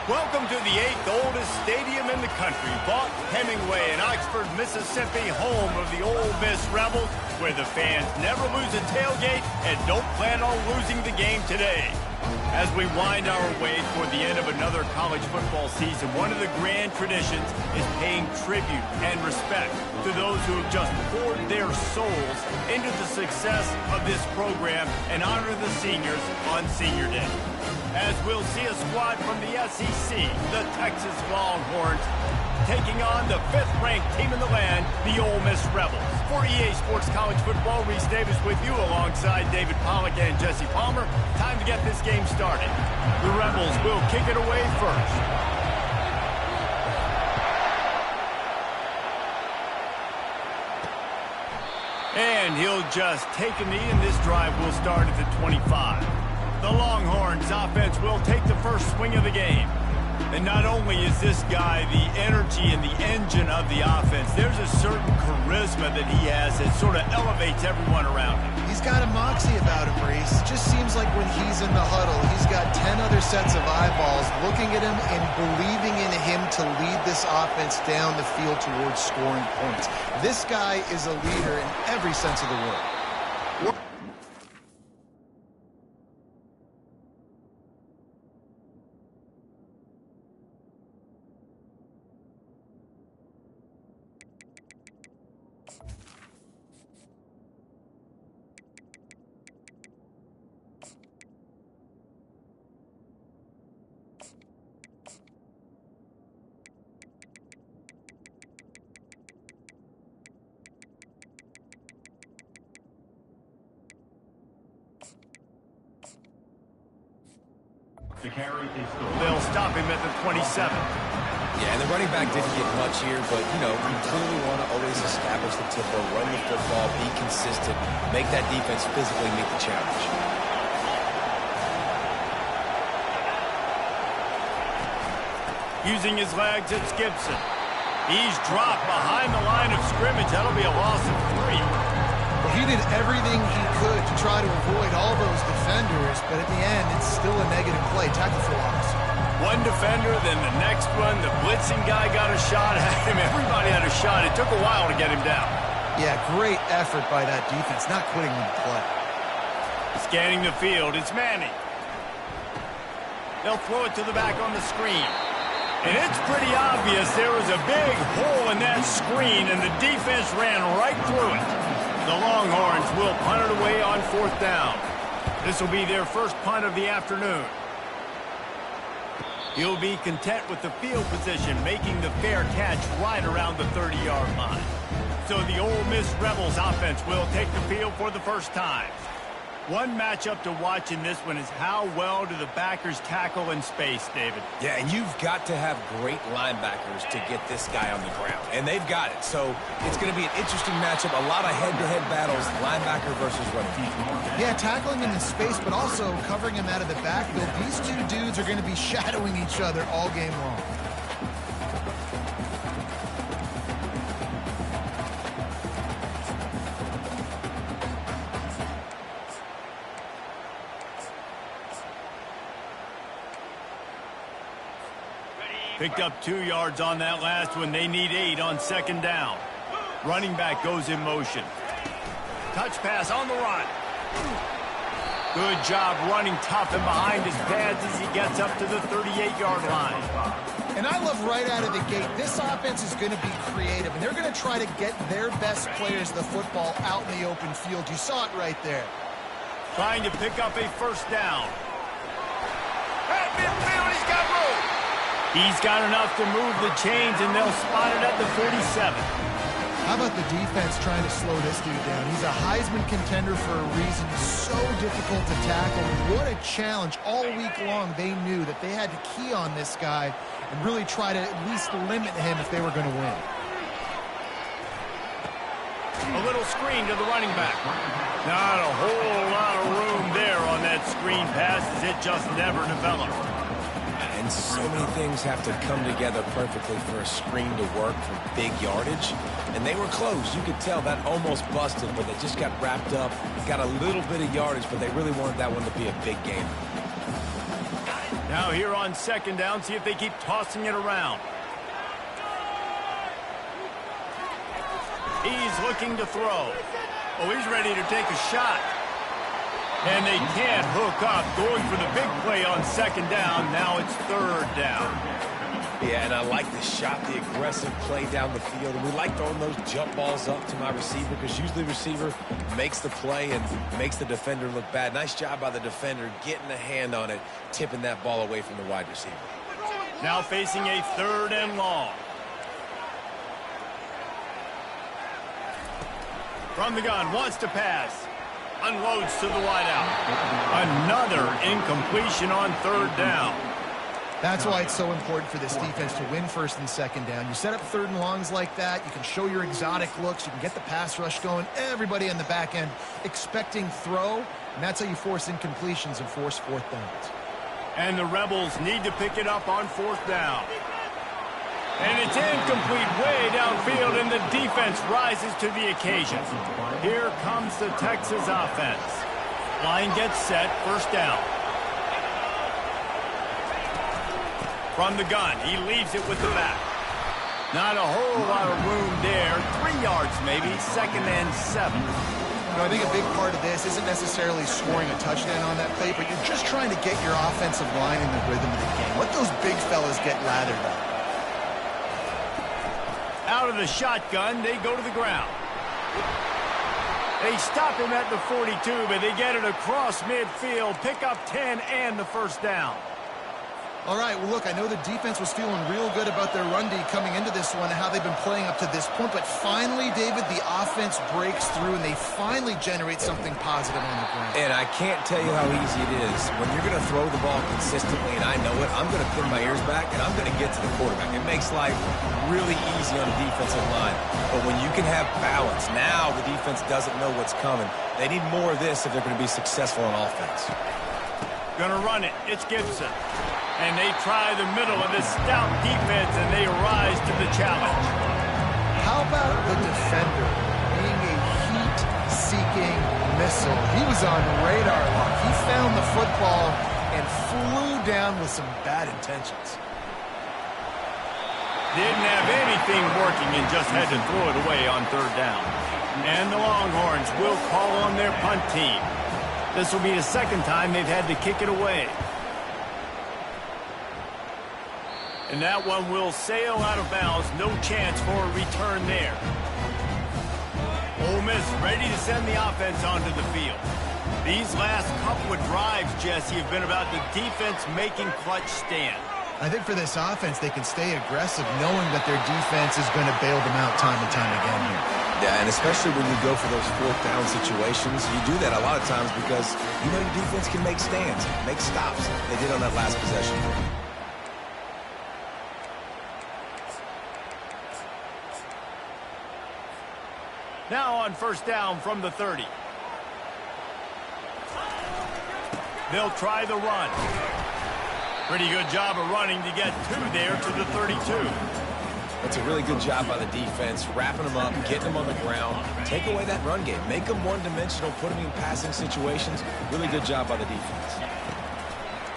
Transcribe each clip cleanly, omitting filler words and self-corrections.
Welcome to the 8th oldest stadium in the country, Vaught Hemingway in Oxford, Mississippi, home of the Ole Miss Rebels, where the fans never lose a tailgate and don't plan on losing the game today. As we wind our way toward the end of another college football season, one of the grand traditions is paying tribute and respect to those who have just poured their souls into the success of this program and honor the seniors on Senior Day. As we'll see a squad from the SEC, the Texas Longhorns, taking on the 5th-ranked team in the land, the Ole Miss Rebels. For EA Sports College Football, Reese Davis with you alongside David Pollack and Jesse Palmer. Time to get this game started. The Rebels will kick it away first. And he'll just take a knee, and this drive will start at the 25. The Longhorns offense will take the first swing of the game. And not only is this guy the energy and the engine of the offense, there's a certain charisma that he has that sort of elevates everyone around him. He's got a moxie about him, Reese. It just seems like when he's in the huddle, he's got 10 other sets of eyeballs looking at him and believing in him to lead this offense down the field towards scoring points. This guy is a leader in every sense of the word. They'll stop him at the 27. Yeah, and the running back didn't get much here, but, you know, you clearly want to always establish the tempo, run the football, be consistent, make that defense physically meet the challenge. Using his legs, it's Gibson. He's dropped behind the line of scrimmage. That'll be a loss of 3. Well, he did everything he could to try to avoid all those defenders, but at the end, it's still a negative play. Tackle for loss. One defender, then the next one. The blitzing guy got a shot at him. Everybody had a shot. It took a while to get him down. Yeah, great effort by that defense, not quitting on the play. Scanning the field, it's Manning. They'll throw it to the back on the screen. And it's pretty obvious there was a big hole in that screen, and the defense ran right through it. The Longhorns will punt it away on 4th down. This will be their first punt of the afternoon. He'll be content with the field position, making the fair catch right around the 30-yard line. So the Ole Miss Rebels offense will take the field for the first time. One matchup to watch in this one is how well do the backers tackle in space, David? Yeah, and you've got to have great linebackers to get this guy on the ground, and they've got it. So it's going to be an interesting matchup, a lot of head-to-head battles, linebacker versus running back. Yeah, tackling him in space, but also covering him out of the backfield. These two dudes are going to be shadowing each other all game long. Picked up 2 yards on that last one. They need 8 on 2nd down. Running back goes in motion. Touch pass on the run. Good job running tough and behind his pads as he gets up to the 38-yard line. And I love right out of the gate, this offense is going to be creative, and they're going to try to get their best players the football out in the open field. You saw it right there. Trying to pick up a 1st down. At midfield, he's got room. He's got enough to move the chains, and they'll spot it at the 47. How about the defense trying to slow this dude down? He's a Heisman contender for a reason. So difficult to tackle. What a challenge. All week long, they knew that they had to key on this guy and really try to at least limit him if they were going to win. A little screen to the running back. Not a whole lot of room there on that screen pass, as it just never developed. And so many things have to come together perfectly for a screen to work for big yardage. And they were close. You could tell that almost busted, but they just got wrapped up, got a little bit of yardage, but they really wanted that one to be a big game. Now here on second down, see if they keep tossing it around. He's looking to throw. Oh, he's ready to take a shot. And they can't hook up, going for the big play on second down. Now it's third down. Yeah, and I like the shot, the aggressive play down the field. And we like throwing those jump balls up to my receiver because usually the receiver makes the play and makes the defender look bad. Nice job by the defender getting a hand on it, tipping that ball away from the wide receiver. Now facing a third and long. From the gun, wants to pass. Unloads to the wideout. Another incompletion on third down. That's why it's so important for this defense to win first and second down. You set up third and longs like that, you can show your exotic looks, you can get the pass rush going, everybody on the back end expecting throw, and that's how you force incompletions and force fourth downs. And the Rebels need to pick it up on fourth down. And it's incomplete way downfield, and the defense rises to the occasion. Here comes the Texas offense. Line gets set, first down. From the gun, he leaves it with the back. Not a whole lot of room there. 3 yards maybe, second and 7. You know, I think a big part of this isn't necessarily scoring a touchdown on that play, but you're just trying to get your offensive line in the rhythm of the game. Let those big fellas get lathered up. Out of the shotgun, they go to the ground. They stop him at the 42, but they get it across midfield, pick up 10 and the first down. All right, well, look, I know the defense was feeling real good about their run D coming into this one and how they've been playing up to this point, but finally, David, the offense breaks through and they finally generate something positive on the ground. And I can't tell you how easy it is. When you're going to throw the ball consistently, and I know it, I'm going to pin my ears back and I'm going to get to the quarterback. It makes life really easy on the defensive line. But when you can have balance, now the defense doesn't know what's coming. They need more of this if they're going to be successful on offense. Gonna run it. It's Gibson. And they try the middle of this stout defense, and they rise to the challenge. How about the defender being a heat-seeking missile? He was on radar lock. He found the football and flew down with some bad intentions. Didn't have anything working and just had to throw it away on third down. And the Longhorns will call on their punt team. This will be the second time they've had to kick it away. And that one will sail out of bounds. No chance for a return there. Ole Miss ready to send the offense onto the field. These last couple of drives, Jesse, have been about the defense making clutch stand. I think for this offense, they can stay aggressive knowing that their defense is going to bail them out time and time again here. Yeah, and especially when you go for those fourth down situations, you do that a lot of times because you know your defense can make stands, make stops. They did on that last possession. Now on first down from the 30. They'll try the run. Pretty good job of running to get two there to the 32. That's a really good job by the defense, wrapping them up, getting them on the ground, take away that run game, make them one-dimensional, put them in passing situations. Really good job by the defense.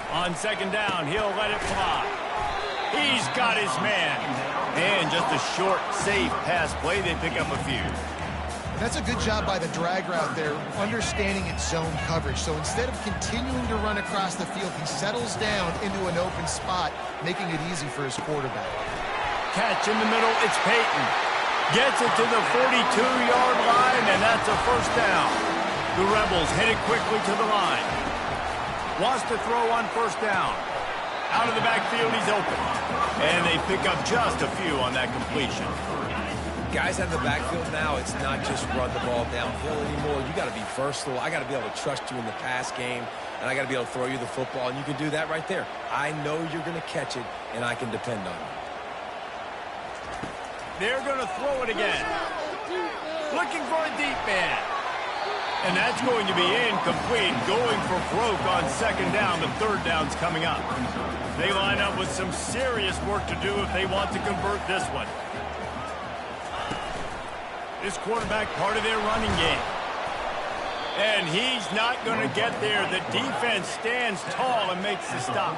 On second down, he'll let it fly. He's got his man. And just a short, safe pass play. They pick up a few. That's a good job by the drag route there, understanding its zone coverage. So instead of continuing to run across the field, he settles down into an open spot, making it easy for his quarterback. Catch in the middle, it's Peyton. Gets it to the 42-yard line, and that's a first down. The Rebels headed quickly to the line. Wants to throw on first down. Out of the backfield, he's open. And they pick up just a few on that completion. Guys out of the backfield now, it's not just run the ball downhill anymore. You got to be versatile. I got to be able to trust you in the pass game, and I got to be able to throw you the football, and you can do that right there. I know you're going to catch it, and I can depend on you. They're going to throw it again. Looking for a deep man. And that's going to be incomplete. Going for broke on second down. The third down's coming up. They line up with some serious work to do if they want to convert this one. This quarterback part of their running game. And he's not going to get there. The defense stands tall and makes the stop.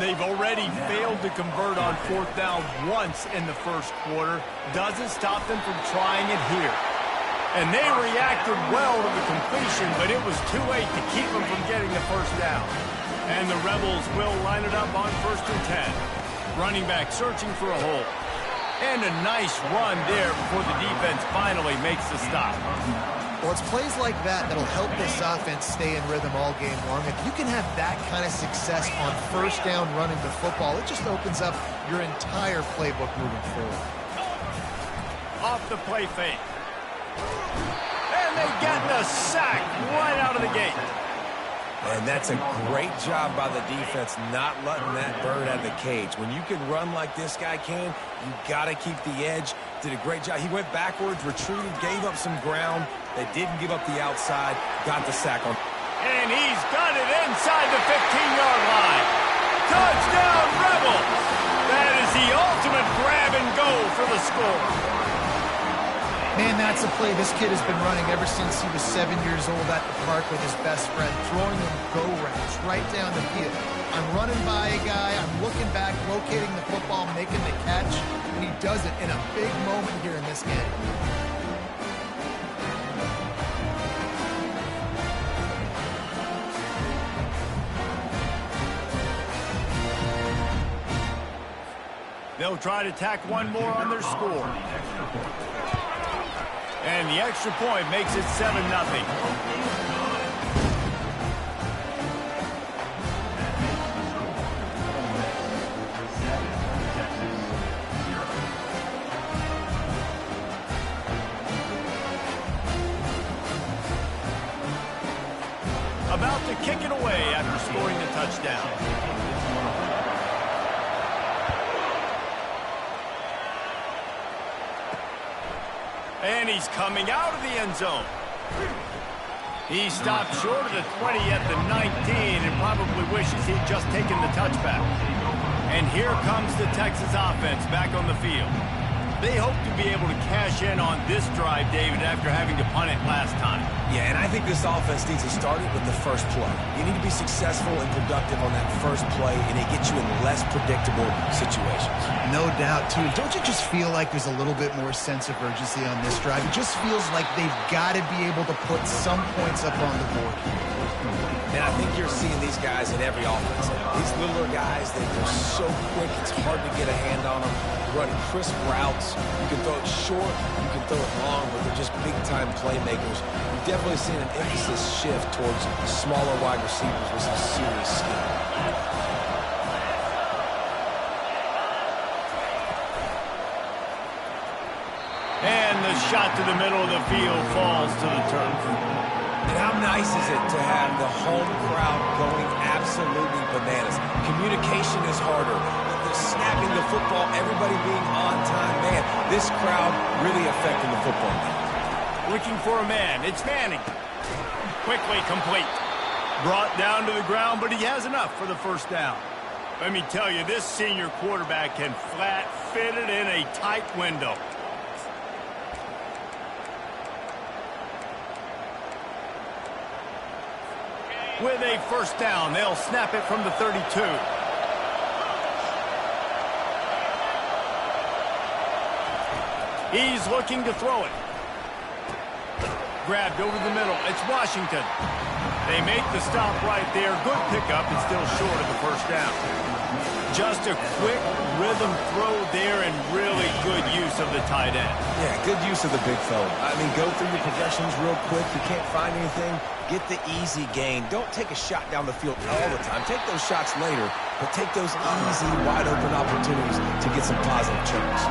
They've already failed to convert on 4th down once in the first quarter. Doesn't stop them from trying it here. And they reacted well to the completion, but it was too late to keep them from getting the first down. And the Rebels will line it up on 1st and 10. Running back searching for a hole. And a nice run there before the defense finally makes the stop. Well, it's plays like that that'll help this offense stay in rhythm all game long. If you can have that kind of success on 1st down running the football, it just opens up your entire playbook moving forward. Off the play fake. And they get the sack right out of the gate. And that's a great job by the defense not letting that bird out of the cage. When you can run like this guy can, you got to keep the edge. Did a great job. He went backwards, retreated, gave up some ground. They didn't give up the outside, got the sack on. And he's got it inside the 15-yard line. Touchdown, Rebels! That is the ultimate grab and go for the score. Man, that's a play this kid has been running ever since he was 7 years old at the park with his best friend, throwing him go routes right down the field. I'm running by a guy, I'm looking back, locating the football, making the catch, and he does it in a big moment here in this game. They'll try to tack one more on their score. And the extra point makes it 7-0. About to kick it away after scoring the touchdown. And he's coming out of the end zone. He stopped short of the 20 at the 19 and probably wishes he'd just taken the touchback. And here comes the Texas offense back on the field. They hope to be able to cash in on this drive, David, after having to punt it last time. Yeah, and I think this offense needs to start it with the first play. You need to be successful and productive on that first play, and it gets you in less predictable situations. No doubt, too. Don't you just feel like there's a little bit more sense of urgency on this drive? It just feels like they've got to be able to put some points up on the board. And I think you're seeing these guys in every offense. These littler guys, they're so quick, it's hard to get a hand on them. Running crisp routes. You can throw it short, you can throw it long, but they're just big-time playmakers. You've definitely seen an emphasis shift towards smaller wide receivers with some serious skill. And the shot to the middle of the field falls to the turf. And how nice is it to have the home crowd going absolutely bananas? Communication is harder. Snapping the football, everybody being on time. Man, this crowd really affecting the football game. Looking for a man. It's Manning. Quickly complete. Brought down to the ground, but he has enough for the first down. Let me tell you, this senior quarterback can flat fit it in a tight window. With a first down, they'll snap it from the 32. He's looking to throw it. Grabbed over the middle. It's Washington. They make the stop right there. Good pickup and still short of the first down. Just a quick rhythm throw there and really good use of the tight end. Yeah, good use of the big fella. I mean, go through your progressions real quick. You can't find anything. Get the easy gain. Don't take a shot down the field all the time. Take those shots later, but take those easy, wide-open opportunities to get some positive chunks.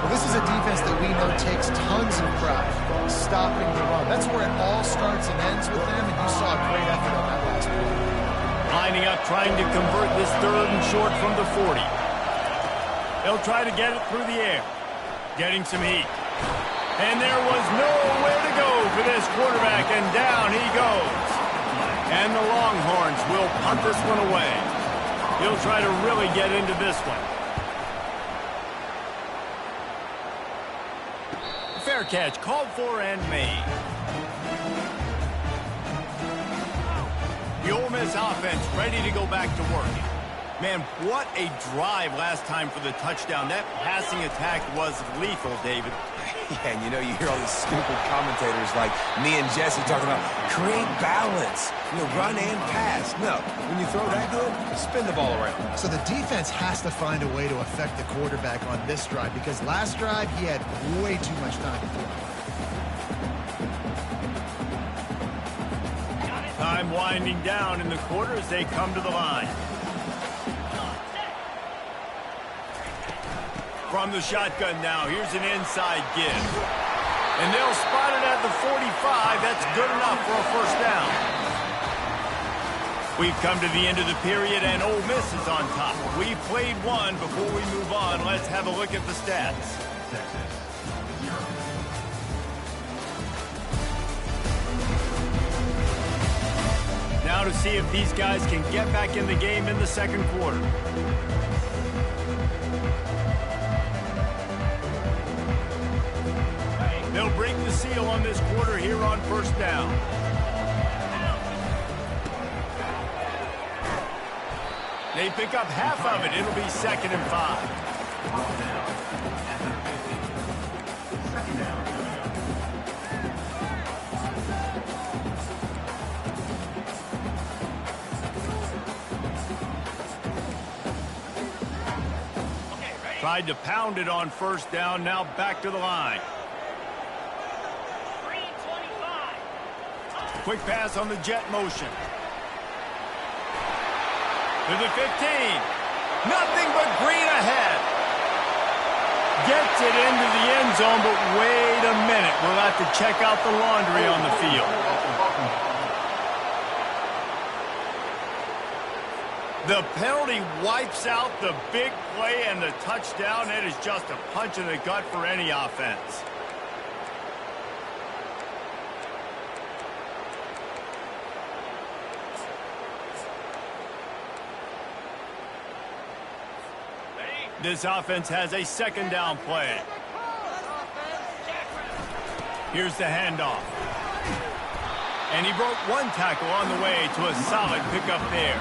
Well, this is a defense that we know takes tons of pride stopping the run. That's where it all starts and ends with them, and you saw a great effort on that last play. Lining up, trying to convert this 3rd and short from the 40. They'll try to get it through the air. Getting some heat. And there was nowhere to go for this quarterback, and down he goes. And the Longhorns will punt this one away. He'll try to really get into this one. Fair catch, called for and made. The Ole Miss offense ready to go back to work. Man, what a drive last time for the touchdown. That passing attack was lethal, David. Yeah, and you know, you hear all these stupid commentators like me and Jesse talking about create balance, run and pass. No, when you throw that good, spin the ball around. So the defense has to find a way to affect the quarterback on this drive because last drive he had way too much time to throw. Time winding down in the quarter as they come to the line. From the shotgun now, here's an inside give. And they'll spot it at the 45. That's good enough for a first down. We've come to the end of the period, and Ole Miss is on top. We've played one. Before we move on, let's have a look at the stats. Now to see if these guys can get back in the game in the second quarter. They'll break the seal on this quarter here on first down. They pick up half of it. It'll be 2nd and 5. Tried to pound it on first down. Now back to the line. Quick pass on the jet motion. To the 15. Nothing but green ahead. Gets it into the end zone, but wait a minute. We'll have to check out the laundry on the field. The penalty wipes out the big play and the touchdown. It is just a punch in the gut for any offense. This offense has a 2nd down play. Here's the handoff. And he broke one tackle on the way to a solid pickup there.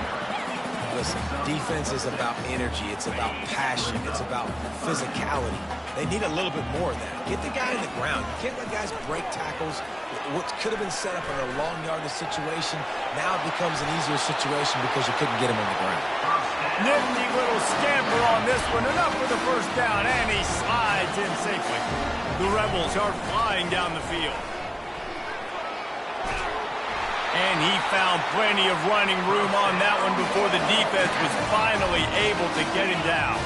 Listen, defense is about energy. It's about passion. It's about physicality. They need a little bit more of that. Get the guy in the ground. You can't let guys break tackles. What could have been set up in a long yardage situation, now it becomes an easier situation because you couldn't get him on the ground. Nifty little scamper on this one. Enough for the first down, and he slides in safely. The Rebels are flying down the field. And he found plenty of running room on that one before the defense was finally able to get him down.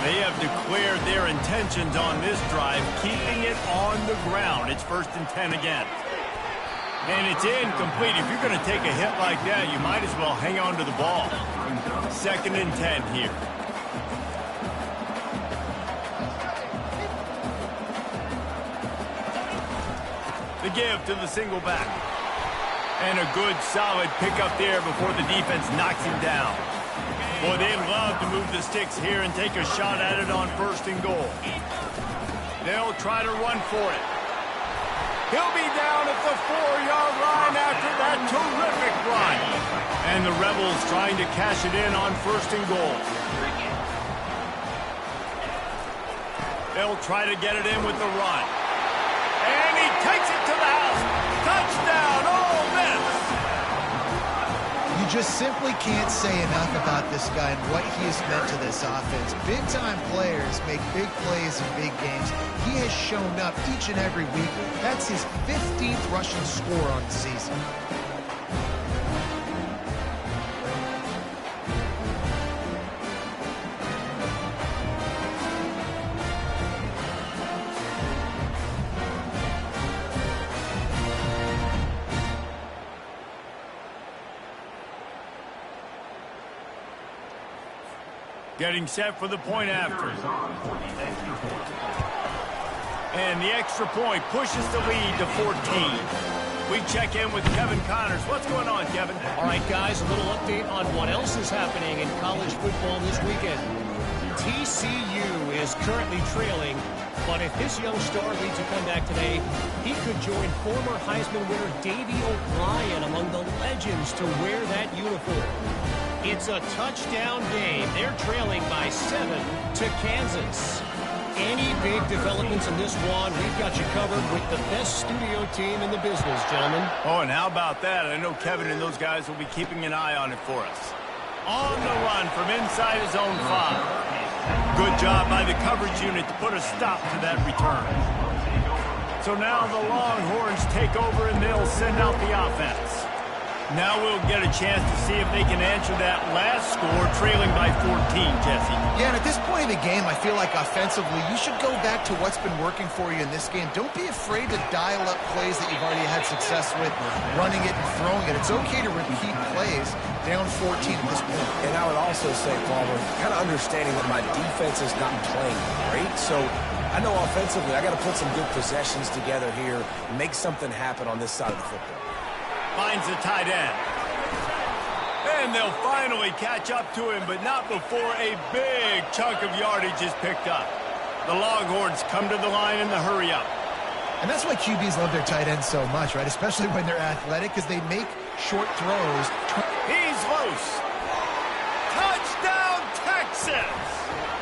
They have declared their intentions on this drive, keeping it on the ground. It's 1st and 10 again. And it's incomplete. If you're going to take a hit like that, you might as well hang on to the ball. 2nd and 10 here. The give to the single back. And a good, solid pickup there before the defense knocks him down. Boy, they'd love to move the sticks here and take a shot at it on 1st and goal. They'll try to run for it. He'll be down at the 4-yard line after that terrific run. And the Rebels trying to cash it in on 1st and goal. They'll try to get it in with the run. And he takes it to the house. Touchdown, Ole Miss! You just simply can't say enough about this guy and what he has meant to this offense. Big-time players make big plays in big games. He has shown up each and every week. That's his 15th rushing score on the season. Getting set for the point after. And the extra point pushes the lead to 14. We check in with Kevin Connors. What's going on, Kevin? All right, guys, a little update on what else is happening in college football this weekend. TCU is currently trailing But if this young star leads a comeback today, he could join former Heisman winner Davey O'Brien among the legends to wear that uniform. It's a touchdown game. They're trailing by 7 to Kansas. Any big developments in this one, we've got you covered with the best studio team in the business, gentlemen. Oh, and how about that? I know Kevin and those guys will be keeping an eye on it for us. On the run from inside his own 5. Good job by the coverage unit to put a stop to that return. So now the Longhorns take over and they'll send out the offense. Now we'll get a chance to see if they can answer that last score, trailing by 14, Jesse. Yeah, and at this point in the game, I feel like offensively, you should go back to what's been working for you in this game. Don't be afraid to dial up plays that you've already had success with, running it and throwing it. It's okay to repeat plays down 14 at this point. And I would also say, Palmer, kind of understanding that my defense is not playing great, so I know offensively I got to put some good possessions together here, make something happen on this side of the football. Finds the tight end. And they'll finally catch up to him, but not before a big chunk of yardage is picked up. The Longhorns come to the line in the hurry-up. And that's why QBs love their tight ends so much, right? Especially when they're athletic, because they make short throws. He's loose. Touchdown, Texas!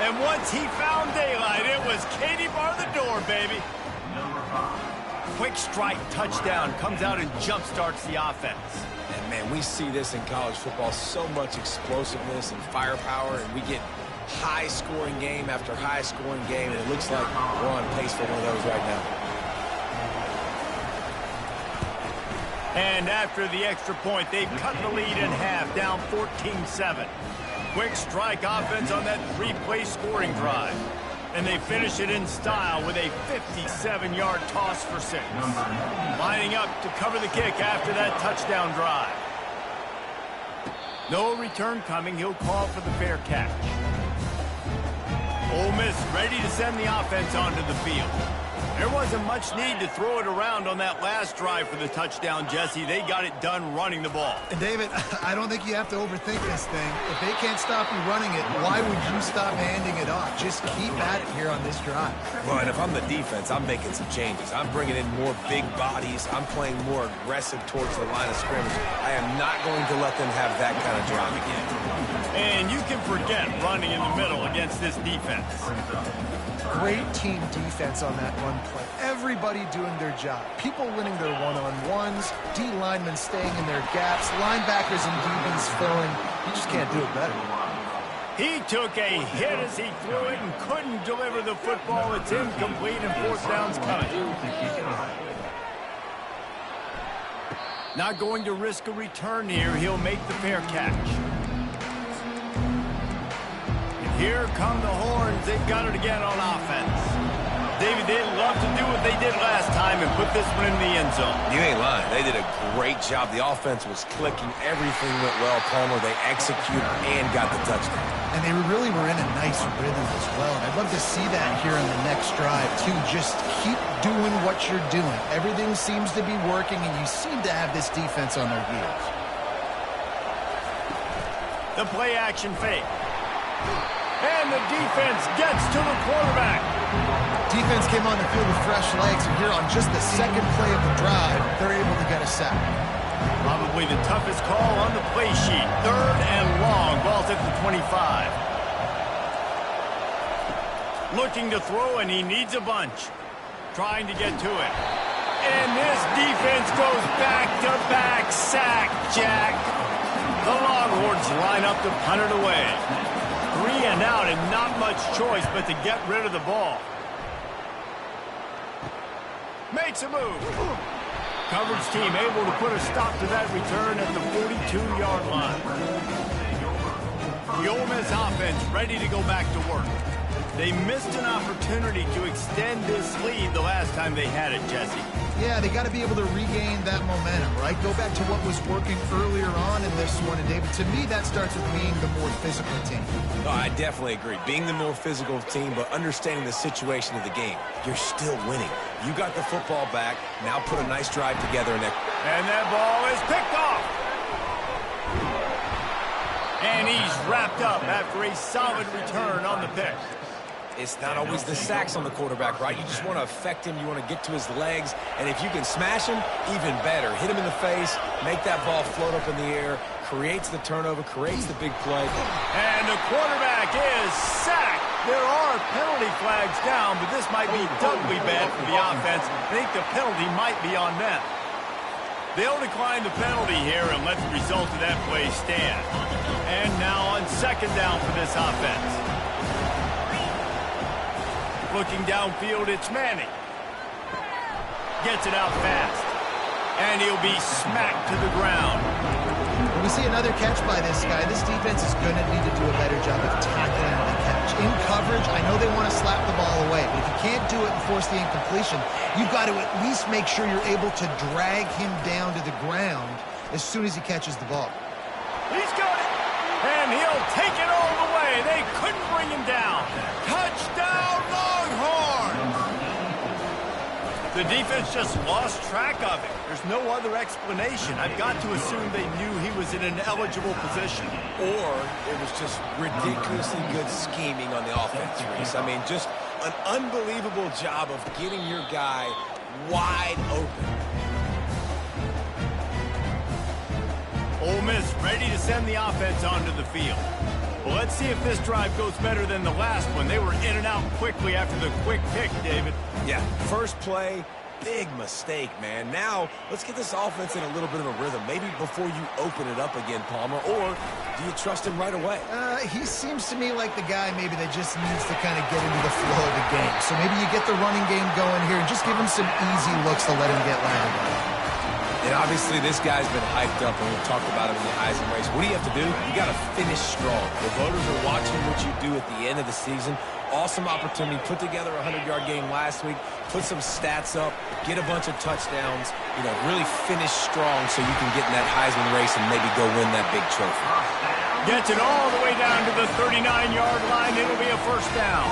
And once he found daylight, it was Katie bar the door, baby. Quick strike touchdown comes out and jump-starts the offense. And, man, we see this in college football, so much explosiveness and firepower, and we get high-scoring game after high-scoring game, and it looks like we're on pace for one of those right now. And after the extra point, they've cut the lead in half, down 14-7. Quick strike offense on that 3-play scoring drive. And they finish it in style with a 57-yard toss for 6. Lining up to cover the kick after that touchdown drive. No return coming. He'll call for the fair catch. Ole Miss ready to send the offense onto the field. There wasn't much need to throw it around on that last drive for the touchdown, Jesse. They got it done running the ball. And David, I don't think you have to overthink this thing. If they can't stop you running it, why would you stop handing it off? Just keep at it here on this drive. Well, and if I'm the defense, I'm making some changes. I'm bringing in more big bodies. I'm playing more aggressive towards the line of scrimmage. I am not going to let them have that kind of drive again. And you can forget running in the middle against this defense. Great team defense on that run play. Everybody doing their job. People winning their one-on-ones, D linemen staying in their gaps, linebackers and DBs filling. You just can't do it better. He took a hit as he threw it and couldn't deliver the football. It's incomplete and 4th down's coming. Not going to risk a return here. He'll make the fair catch. Here come the Horns. They've got it again on offense. David, they'd love to do what they did last time and put this one in the end zone. You ain't lying. They did a great job. The offense was clicking. Everything went well, Palmer. They executed and got the touchdown. And they really were in a nice rhythm as well. And I'd love to see that here in the next drive, too. Just keep doing what you're doing. Everything seems to be working, and you seem to have this defense on their heels. The play-action fake. And the defense gets to the quarterback. Defense came on the field with fresh legs, and here on just the second play of the drive, they're able to get a sack. Probably the toughest call on the play sheet. 3rd and long. Ball's at the 25. Looking to throw, and he needs a bunch. Trying to get to it. And this defense goes back-to-back sack, Jack. The Longhorns line up to punt it away. 3 and out and not much choice but to get rid of the ball. Makes a move. Coverage team able to put a stop to that return at the 42-yard line. The Ole Miss offense ready to go back to work. They missed an opportunity to extend this lead the last time they had it, Jesse. Yeah, they got to be able to regain that momentum, right? Go back to what was working earlier on in this one. And, David, to me, that starts with being the more physical team. Oh, I definitely agree. Being the more physical team, but understanding the situation of the game. You're still winning. You got the football back. Now put a nice drive together. And that ball is picked off. And he's wrapped up after a solid return on the pick. It's not always the sacks on the quarterback, right? You just want to affect him. You want to get to his legs. And if you can smash him, even better. Hit him in the face, make that ball float up in the air, creates the turnover, creates the big play. And the quarterback is sacked. There are penalty flags down, but this might be doubly bad for the offense. I think the penalty might be on them. They'll decline the penalty here and let the result of that play stand. And now on second down for this offense. Looking downfield, it's Manning. Gets it out fast. And he'll be smacked to the ground. When we see another catch by this guy, this defense is going to need to do a better job of tackling the catch. In coverage, I know they want to slap the ball away, but if you can't do it and force the incompletion, you've got to at least make sure you're able to drag him down to the ground as soon as he catches the ball. He's got it, and he'll take it all the way. They couldn't bring him down. Touchdown, Longhorns! The defense just lost track of it. There's no other explanation. I've got to assume they knew he was in an eligible position. Or it was just ridiculously good scheming on the offense, Reese. I mean, just an unbelievable job of getting your guy wide open. Ole Miss ready to send the offense onto the field. Well, let's see if this drive goes better than the last one. They were in and out quickly after the quick pick, David. Yeah, first play, big mistake, man. Now, let's get this offense in a little bit of a rhythm. Maybe before you open it up again, Palmer, or do you trust him right away? He seems to me like the guy maybe that just needs to kind of get into the flow of the game. So maybe you get the running game going here and just give him some easy looks to let him get landed on. And obviously, this guy's been hyped up, and we've talked about him in the Heisman race. What do you have to do? You got to finish strong. The voters are watching what you do at the end of the season. Awesome opportunity. Put together a 100-yard game last week. Put some stats up. Get a bunch of touchdowns. You know, really finish strong so you can get in that Heisman race and maybe go win that big trophy. Gets it all the way down to the 39-yard line. It'll be a first down.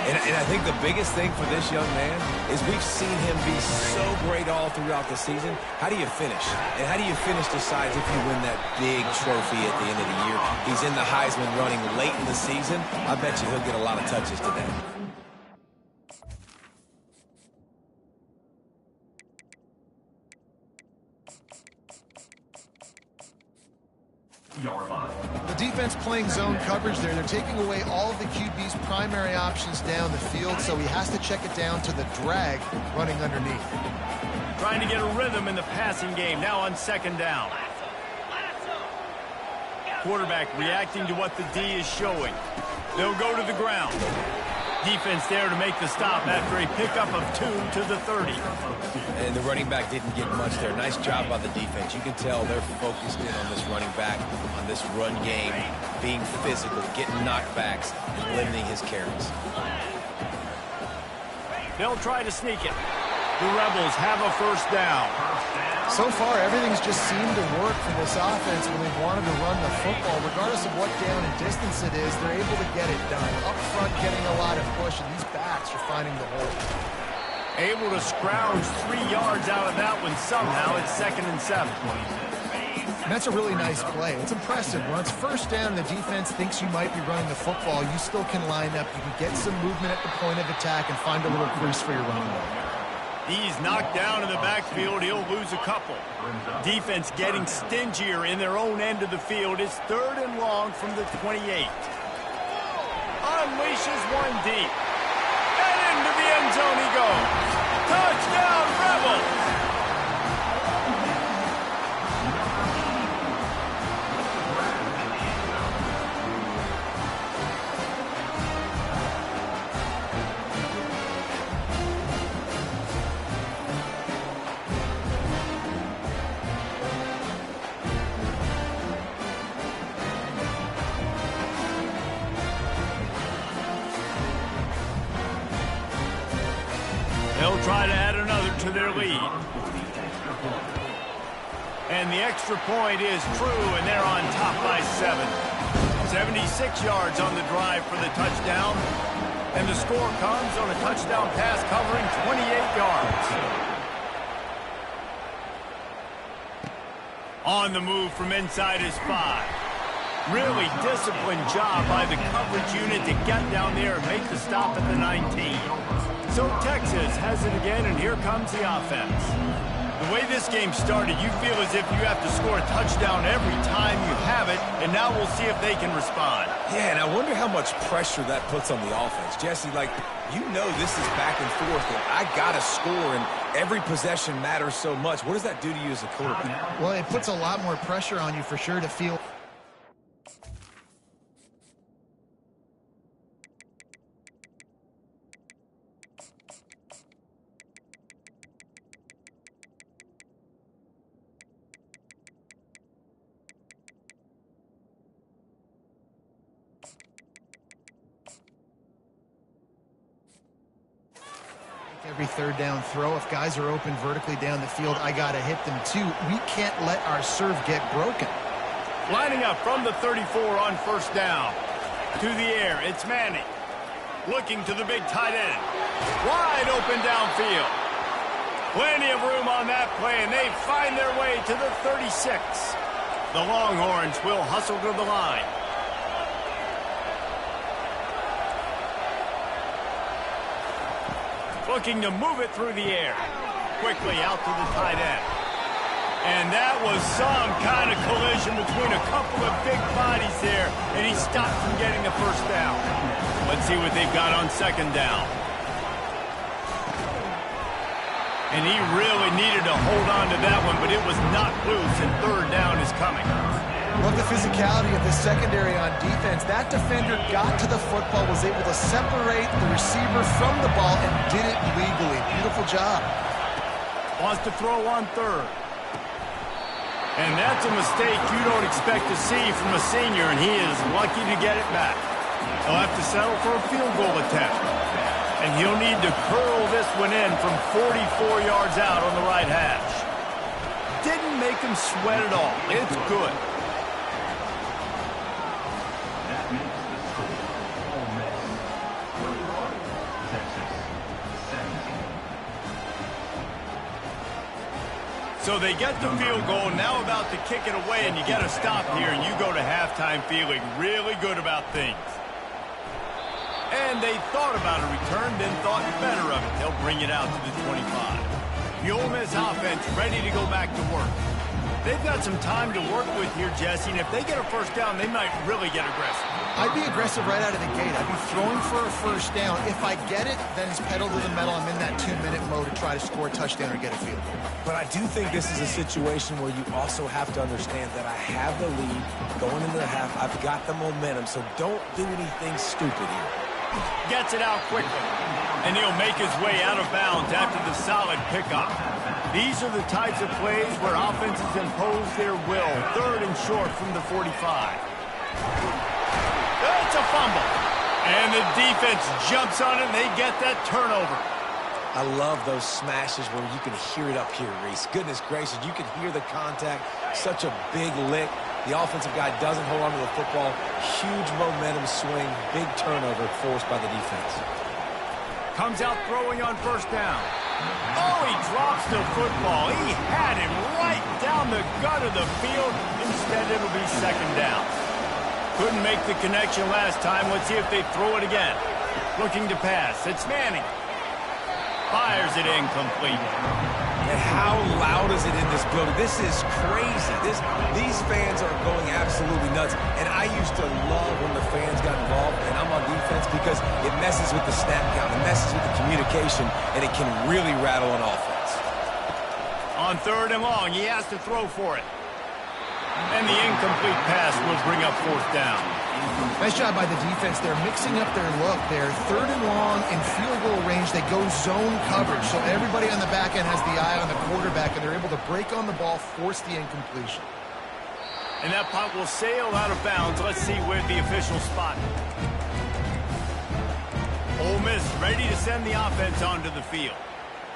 And I think the biggest thing for this young man is we've seen him be so great all throughout the season. How do you finish? And how do you finish decides if you win that big trophy at the end of the year. He's in the Heisman running late in the season. I bet you he'll get a lot of touches today. The defense playing zone coverage there. They're taking away all of the QB's primary options down the field, so he has to check it down to the drag running underneath. Trying to get a rhythm in the passing game, now on second down. Quarterback reacting to what the D is showing. They'll go to the ground. Defense there to make the stop after a pickup of 2 to the 30. And the running back didn't get much there. Nice job by the defense. You can tell they're focused in on this running back, on this run game, being physical, getting knockbacks, and limiting his carries. They'll try to sneak it. The Rebels have a first down. So far, everything's just seemed to work for this offense when they've wanted to run the football. Regardless of what down and distance it is, they're able to get it done. Up front, getting a lot of push, and these backs are finding the hole. Able to scrounge 3 yards out of that one somehow. It's 2nd and 7. And that's a really nice play. It's impressive. When it's first down and the defense thinks you might be running the football, you still can line up. You can get some movement at the point of attack and find a little crease for your running back. He's knocked down in the backfield. He'll lose a couple. Defense getting stingier in their own end of the field. It's 3rd and long from the 28. Unleashes one deep. And into the end zone he goes. Touchdown, Rebels! They'll try to add another to their lead. And the extra point is true, and they're on top by 7. 76 yards on the drive for the touchdown. And the score comes on a touchdown pass covering 28 yards. On the move from inside his 5. Really disciplined job by the coverage unit to get down there and make the stop at the 19. So Texas has it again, and here comes the offense. The way this game started, you feel as if you have to score a touchdown every time you have it, and now we'll see if they can respond. Yeah, and I wonder how much pressure that puts on the offense. Jesse, like, you know this is back and forth, and I got to score, and every possession matters so much. What does that do to you as a quarterback? Well, it puts a lot more pressure on you for sure to feel... Every third down throw, if guys are open vertically down the field, I got to hit them too. We can't let our serve get broken. Lining up from the 34 on first down. To the air, it's Manning. Looking to the big tight end. Wide open downfield. Plenty of room on that play, and they find their way to the 36. The Longhorns will hustle to the line. Looking to move it through the air. Quickly out to the tight end. And that was some kind of collision between a couple of big bodies there, and he stopped from getting the first down. Let's see what they've got on second down. And he really needed to hold on to that one, but it was not loose, and third down is coming. Love the physicality of the secondary on defense. That defender got to the football, was able to separate the receiver from the ball, and did it legally. Beautiful job. Wants to throw on third. And that's a mistake you don't expect to see from a senior, and he is lucky to get it back. He'll have to settle for a field goal attempt. And he'll need to curl this one in from 44 yards out on the right hash. Didn't make him sweat at all. It's good. So they get the field goal, now about to kick it away, and you get a stop here, and you go to halftime feeling really good about things. And they thought about a return, then thought better of it. They'll bring it out to the 25. The Ole Miss offense ready to go back to work. They've got some time to work with here, Jesse, and if they get a first down, they might really get aggressive. I'd be aggressive right out of the gate. I'd be throwing for a first down. If I get it, then it's pedal to the metal. I'm in that 2-minute mode to try to score a touchdown or get a field goal. But I do think this is a situation where you also have to understand that I have the lead going into the half. I've got the momentum, so don't do anything stupid here. Gets it out quickly, and he'll make his way out of bounds after the solid pickup. These are the types of plays where offenses impose their will. Third and short from the 45. It's a fumble. And the defense jumps on it, and they get that turnover. I love those smashes where you can hear it up here, Reese. Goodness gracious, you can hear the contact. Such a big lick. The offensive guy doesn't hold on to the football. Huge momentum swing. Big turnover forced by the defense. Comes out throwing on first down. Oh, he drops the football. He had him right down the gut of the field. Instead, it'll be second down. Couldn't make the connection last time. Let's see if they throw it again. Looking to pass. It's Manning. Fires it incomplete. And how loud is it in this building? This is crazy. These fans are going absolutely nuts. And I used to love when the fans got involved, and I'm on defense, because it messes with the snap count, it messes with the communication, and it can really rattle an offense. On third and long, he has to throw for it. And the incomplete pass will bring up fourth down. Nice job by the defense. They're mixing up their look. They're third and long in field goal range. They go zone coverage. So everybody on the back end has the eye on the quarterback, and they're able to break on the ball, force the incompletion. And that punt will sail out of bounds. Let's see where the official spot. Ole Miss ready to send the offense onto the field.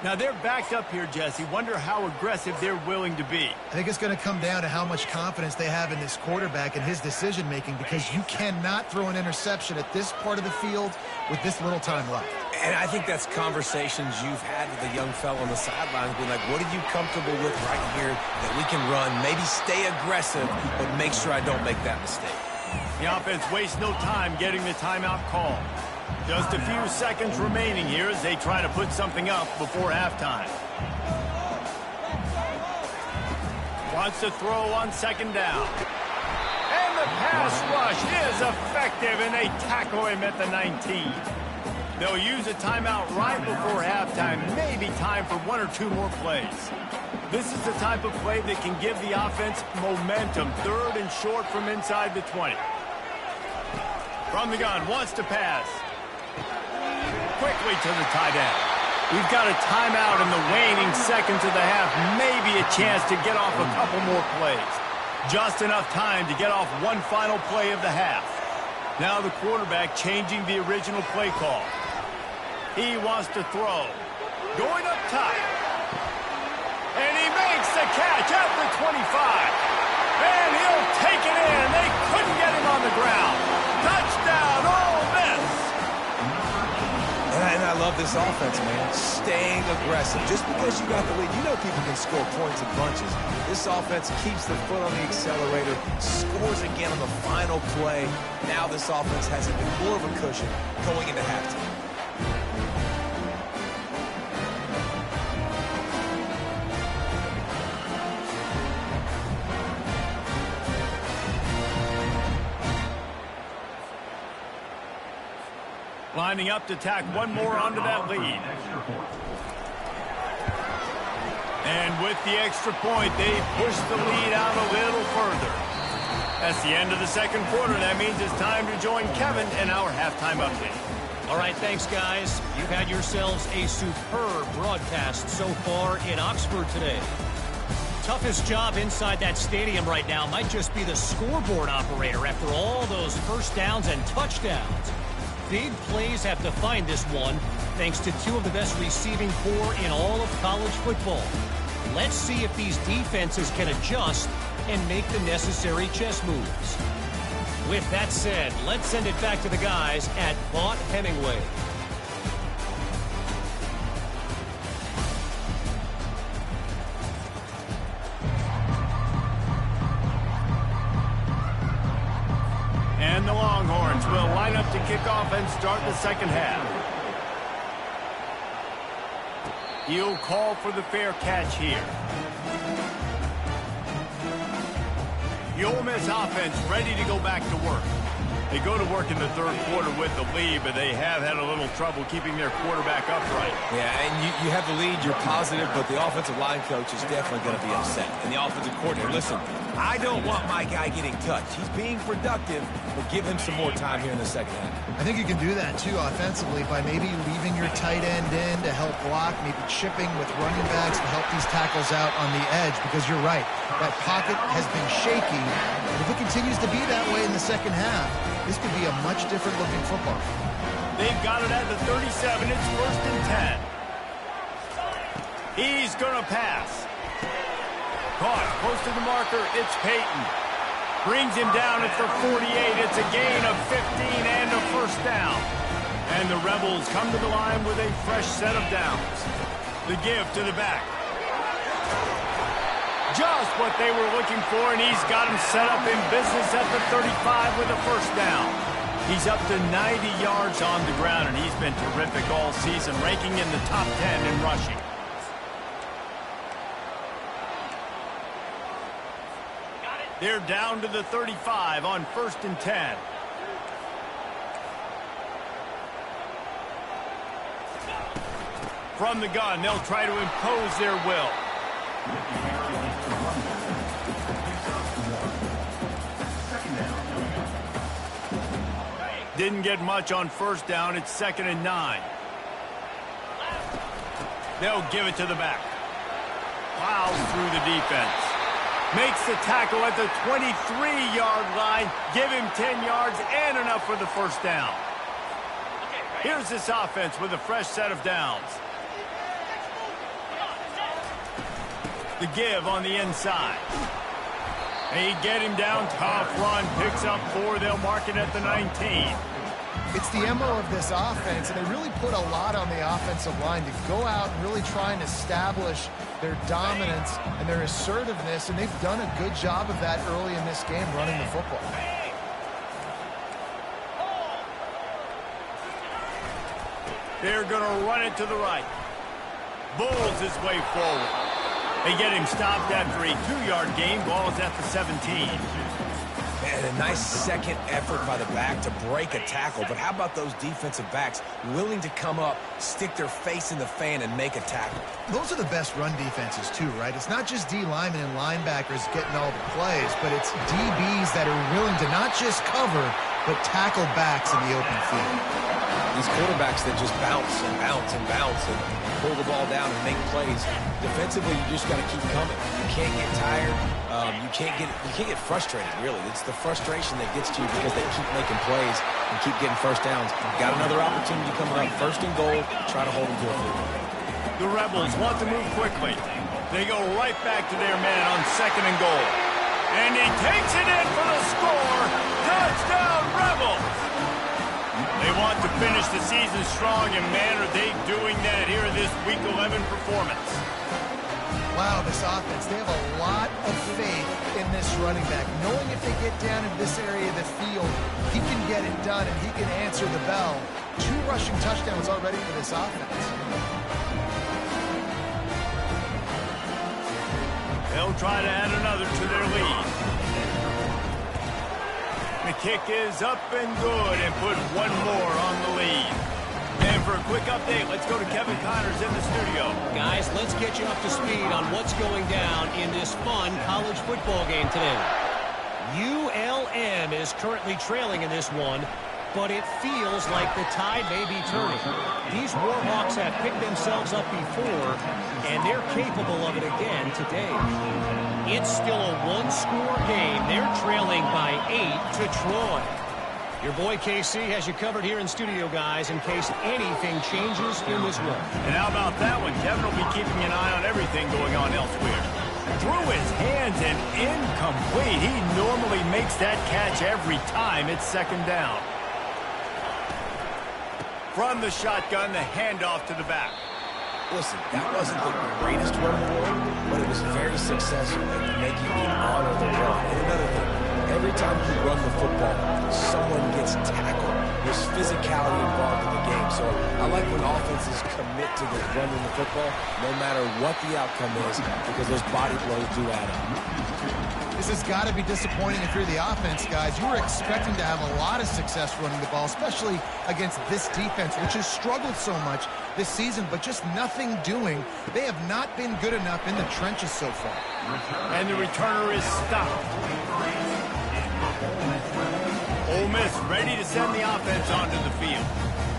Now, they're backed up here, Jesse. Wonder how aggressive they're willing to be. I think it's going to come down to how much confidence they have in this quarterback and his decision-making, because you cannot throw an interception at this part of the field with this little time left. And I think that's conversations you've had with a young fellow on the sidelines, being like, what are you comfortable with right here that we can run? Maybe stay aggressive, but make sure I don't make that mistake. The offense wastes no time getting the timeout call. Just a few seconds remaining here as they try to put something up before halftime. Wants to throw on second down. And the pass rush is effective, and they tackle him at the 19. They'll use a timeout right before halftime. Maybe time for one or two more plays. This is the type of play that can give the offense momentum. Third and short from inside the 20. From the gun, wants to pass. Quickly to the tight end. We've got a timeout in the waning seconds of the half. Maybe a chance to get off a couple more plays. Just enough time to get off one final play of the half. Now the quarterback changing the original play call. He wants to throw. Going up top. And he makes the catch at the 25. And he'll take it in. They couldn't get him on the ground. Touchdown, Ole Miss. And I love this offense, man. Staying aggressive. Just because you got the lead, you know people can score points in bunches. This offense keeps the foot on the accelerator, scores again on the final play. Now this offense has even more of a cushion going into halftime. Lining up to tack one more onto that lead. And with the extra point, they push the lead out a little further. That's the end of the second quarter. That means it's time to join Kevin in our halftime update. All right, thanks, guys. You've had yourselves a superb broadcast so far in Oxford today. Toughest job inside that stadium right now might just be the scoreboard operator after all those first downs and touchdowns. Big plays have defined this one, thanks to two of the best receiving corps in all of college football. Let's see if these defenses can adjust and make the necessary chess moves. With that said, let's send it back to the guys at Vaught Hemingway. And the Longhorns will line up to kick off and start the second half. He'll call for the fair catch here. The Ole Miss offense ready to go back to work. They go to work in the third quarter with the lead, but they have had a little trouble keeping their quarterback upright. Yeah, and you have the lead, you're positive, but the offensive line coach is definitely going to be upset. And the offensive coordinator, listen, I don't want my guy getting touched. He's being productive, but give him some more time here in the second half. I think you can do that, too, offensively, by maybe leaving your tight end in to help block, maybe chipping with running backs to help these tackles out on the edge, because you're right. That pocket has been shaky. And if it continues to be that way in the second half, this could be a much different looking football. They've got it at the 37. It's 1st and 10. He's going to pass. Caught close to the marker. It's Peyton. Brings him down at the 48. It's a gain of 15 and a first down. And the Rebels come to the line with a fresh set of downs. The give to the back. Just what they were looking for, and he's got him set up in business at the 35 with a first down. He's up to 90 yards on the ground, and he's been terrific all season, ranking in the top 10 in rushing. They're down to the 35 on 1st and 10. From the gun, they'll try to impose their will. Didn't get much on first down. It's 2nd and 9. They'll give it to the back. Plows through the defense. Makes the tackle at the 23-yard line. Give him 10 yards and enough for the first down. Here's this offense with a fresh set of downs. The give on the inside. They get him down. Tough run. Picks up 4. They'll mark it at the 19. It's the MO of this offense, and they really put a lot on the offensive line to go out and really try and establish their dominance and their assertiveness, and they've done a good job of that early in this game, running the football. They're going to run it to the right. Bulls his way forward. They get him stopped after a 2-yard gain. Ball is at the 17. And a nice second effort by the back to break a tackle. But how about those defensive backs willing to come up, stick their face in the fan, and make a tackle? Those are the best run defenses, too, right? It's not just D linemen and linebackers getting all the plays, but it's DBs that are willing to not just cover, but tackle backs in the open field. These quarterbacks that just bounce and bounce and bounce and pull the ball down and make plays. Defensively, you just got to keep coming. You can't get tired. You can't get frustrated, really. It's the frustration that gets to you because they keep making plays and keep getting first downs. Got another opportunity coming up. First and goal. Try to hold them to a field goal. The Rebels want to move quickly. They go right back to their man on second and goal. And he takes it in for the score. Touchdown, Rebels! They want to finish the season strong, and man, are they doing that here in this Week 11 performance. Wow, this offense, they have a lot of faith in this running back, knowing if they get down in this area of the field, he can get it done and he can answer the bell. 2 rushing touchdowns already for this offense. They'll try to add another to their lead. The kick is up and good and put one more on the lead. And for a quick update, let's go to Kevin Connors in the studio. Guys, let's get you up to speed on what's going down in this fun college football game today. ULM is currently trailing in this one, but it feels like the tide may be turning. These Warhawks have picked themselves up before, and they're capable of it again today. It's still a one-score game. They're trailing by 8 to Troy. Your boy KC has you covered here in studio, guys, in case anything changes in this one. And how about that one? Kevin will be keeping an eye on everything going on elsewhere. Through his hands and incomplete. He normally makes that catch every time it's second down. From the shotgun, the handoff to the back. Listen, that wasn't the greatest run in the world, but it was very successful at making you honor the run. And another thing, every time you run the football, someone gets tackled. There's physicality involved in the game. So I like when offenses commit to the running the football, no matter what the outcome is, because those body blows do add up. This has got to be disappointing if you're the offense, guys. You were expecting to have a lot of success running the ball, especially against this defense, which has struggled so much this season, but just nothing doing. They have not been good enough in the trenches so far. And the returner is stopped. Ole Miss ready to send the offense onto the field.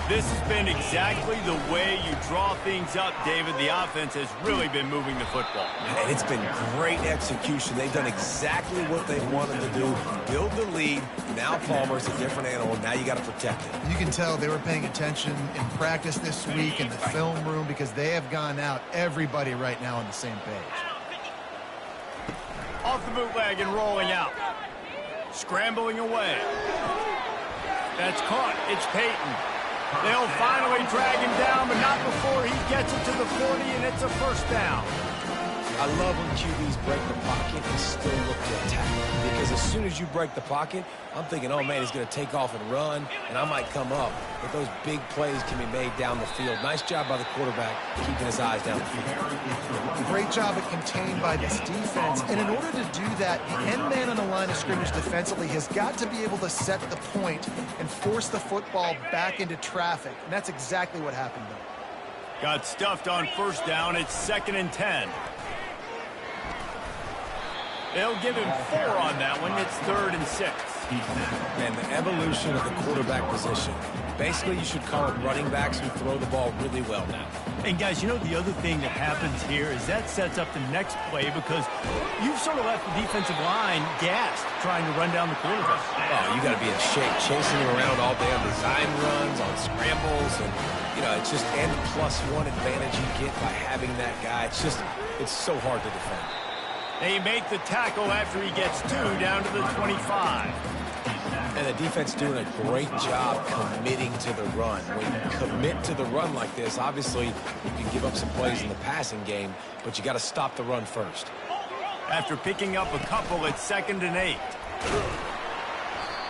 This has been exactly the way you draw things up, David. The offense has really been moving the football. And it's been great execution. They've done exactly what they wanted to do. Build the lead. Now Palmer's a different animal. Now you got to protect it. You can tell they were paying attention in practice this week in the film room because they have gone out, everybody right now on the same page. Off the bootleg and rolling out. Scrambling away. That's caught. It's Peyton. They'll finally drag him down, but not before he gets it to the 40, and it's a first down. I love when QBs break the pocket and still look to attack. Because as soon as you break the pocket, I'm thinking, oh, man, he's going to take off and run, and I might come up. But those big plays can be made down the field. Nice job by the quarterback keeping his eyes down the field. Great job at contained by this defense. And in order to do that, the end man on the line of scrimmage defensively has got to be able to set the point and force the football back into traffic. And that's exactly what happened, though. Got stuffed on first down. It's 2nd and 10. They'll give him 4 on that one. It's 3rd and 6. Man, the evolution of the quarterback position. Basically, you should call it running backs who throw the ball really well now. And, guys, you know the other thing that happens here is that sets up the next play because you've sort of left the defensive line gassed trying to run down the quarterback. Oh, you got to be in shape, chasing him around all day on design runs, on scrambles, and, you know, it's just N+1 advantage you get by having that guy. It's so hard to defend. They make the tackle after he gets 2 down to the 25. And the defense doing a great job committing to the run. When you commit to the run like this, obviously you can give up some plays in the passing game, but you got to stop the run first. After picking up a couple, it's 2nd and 8.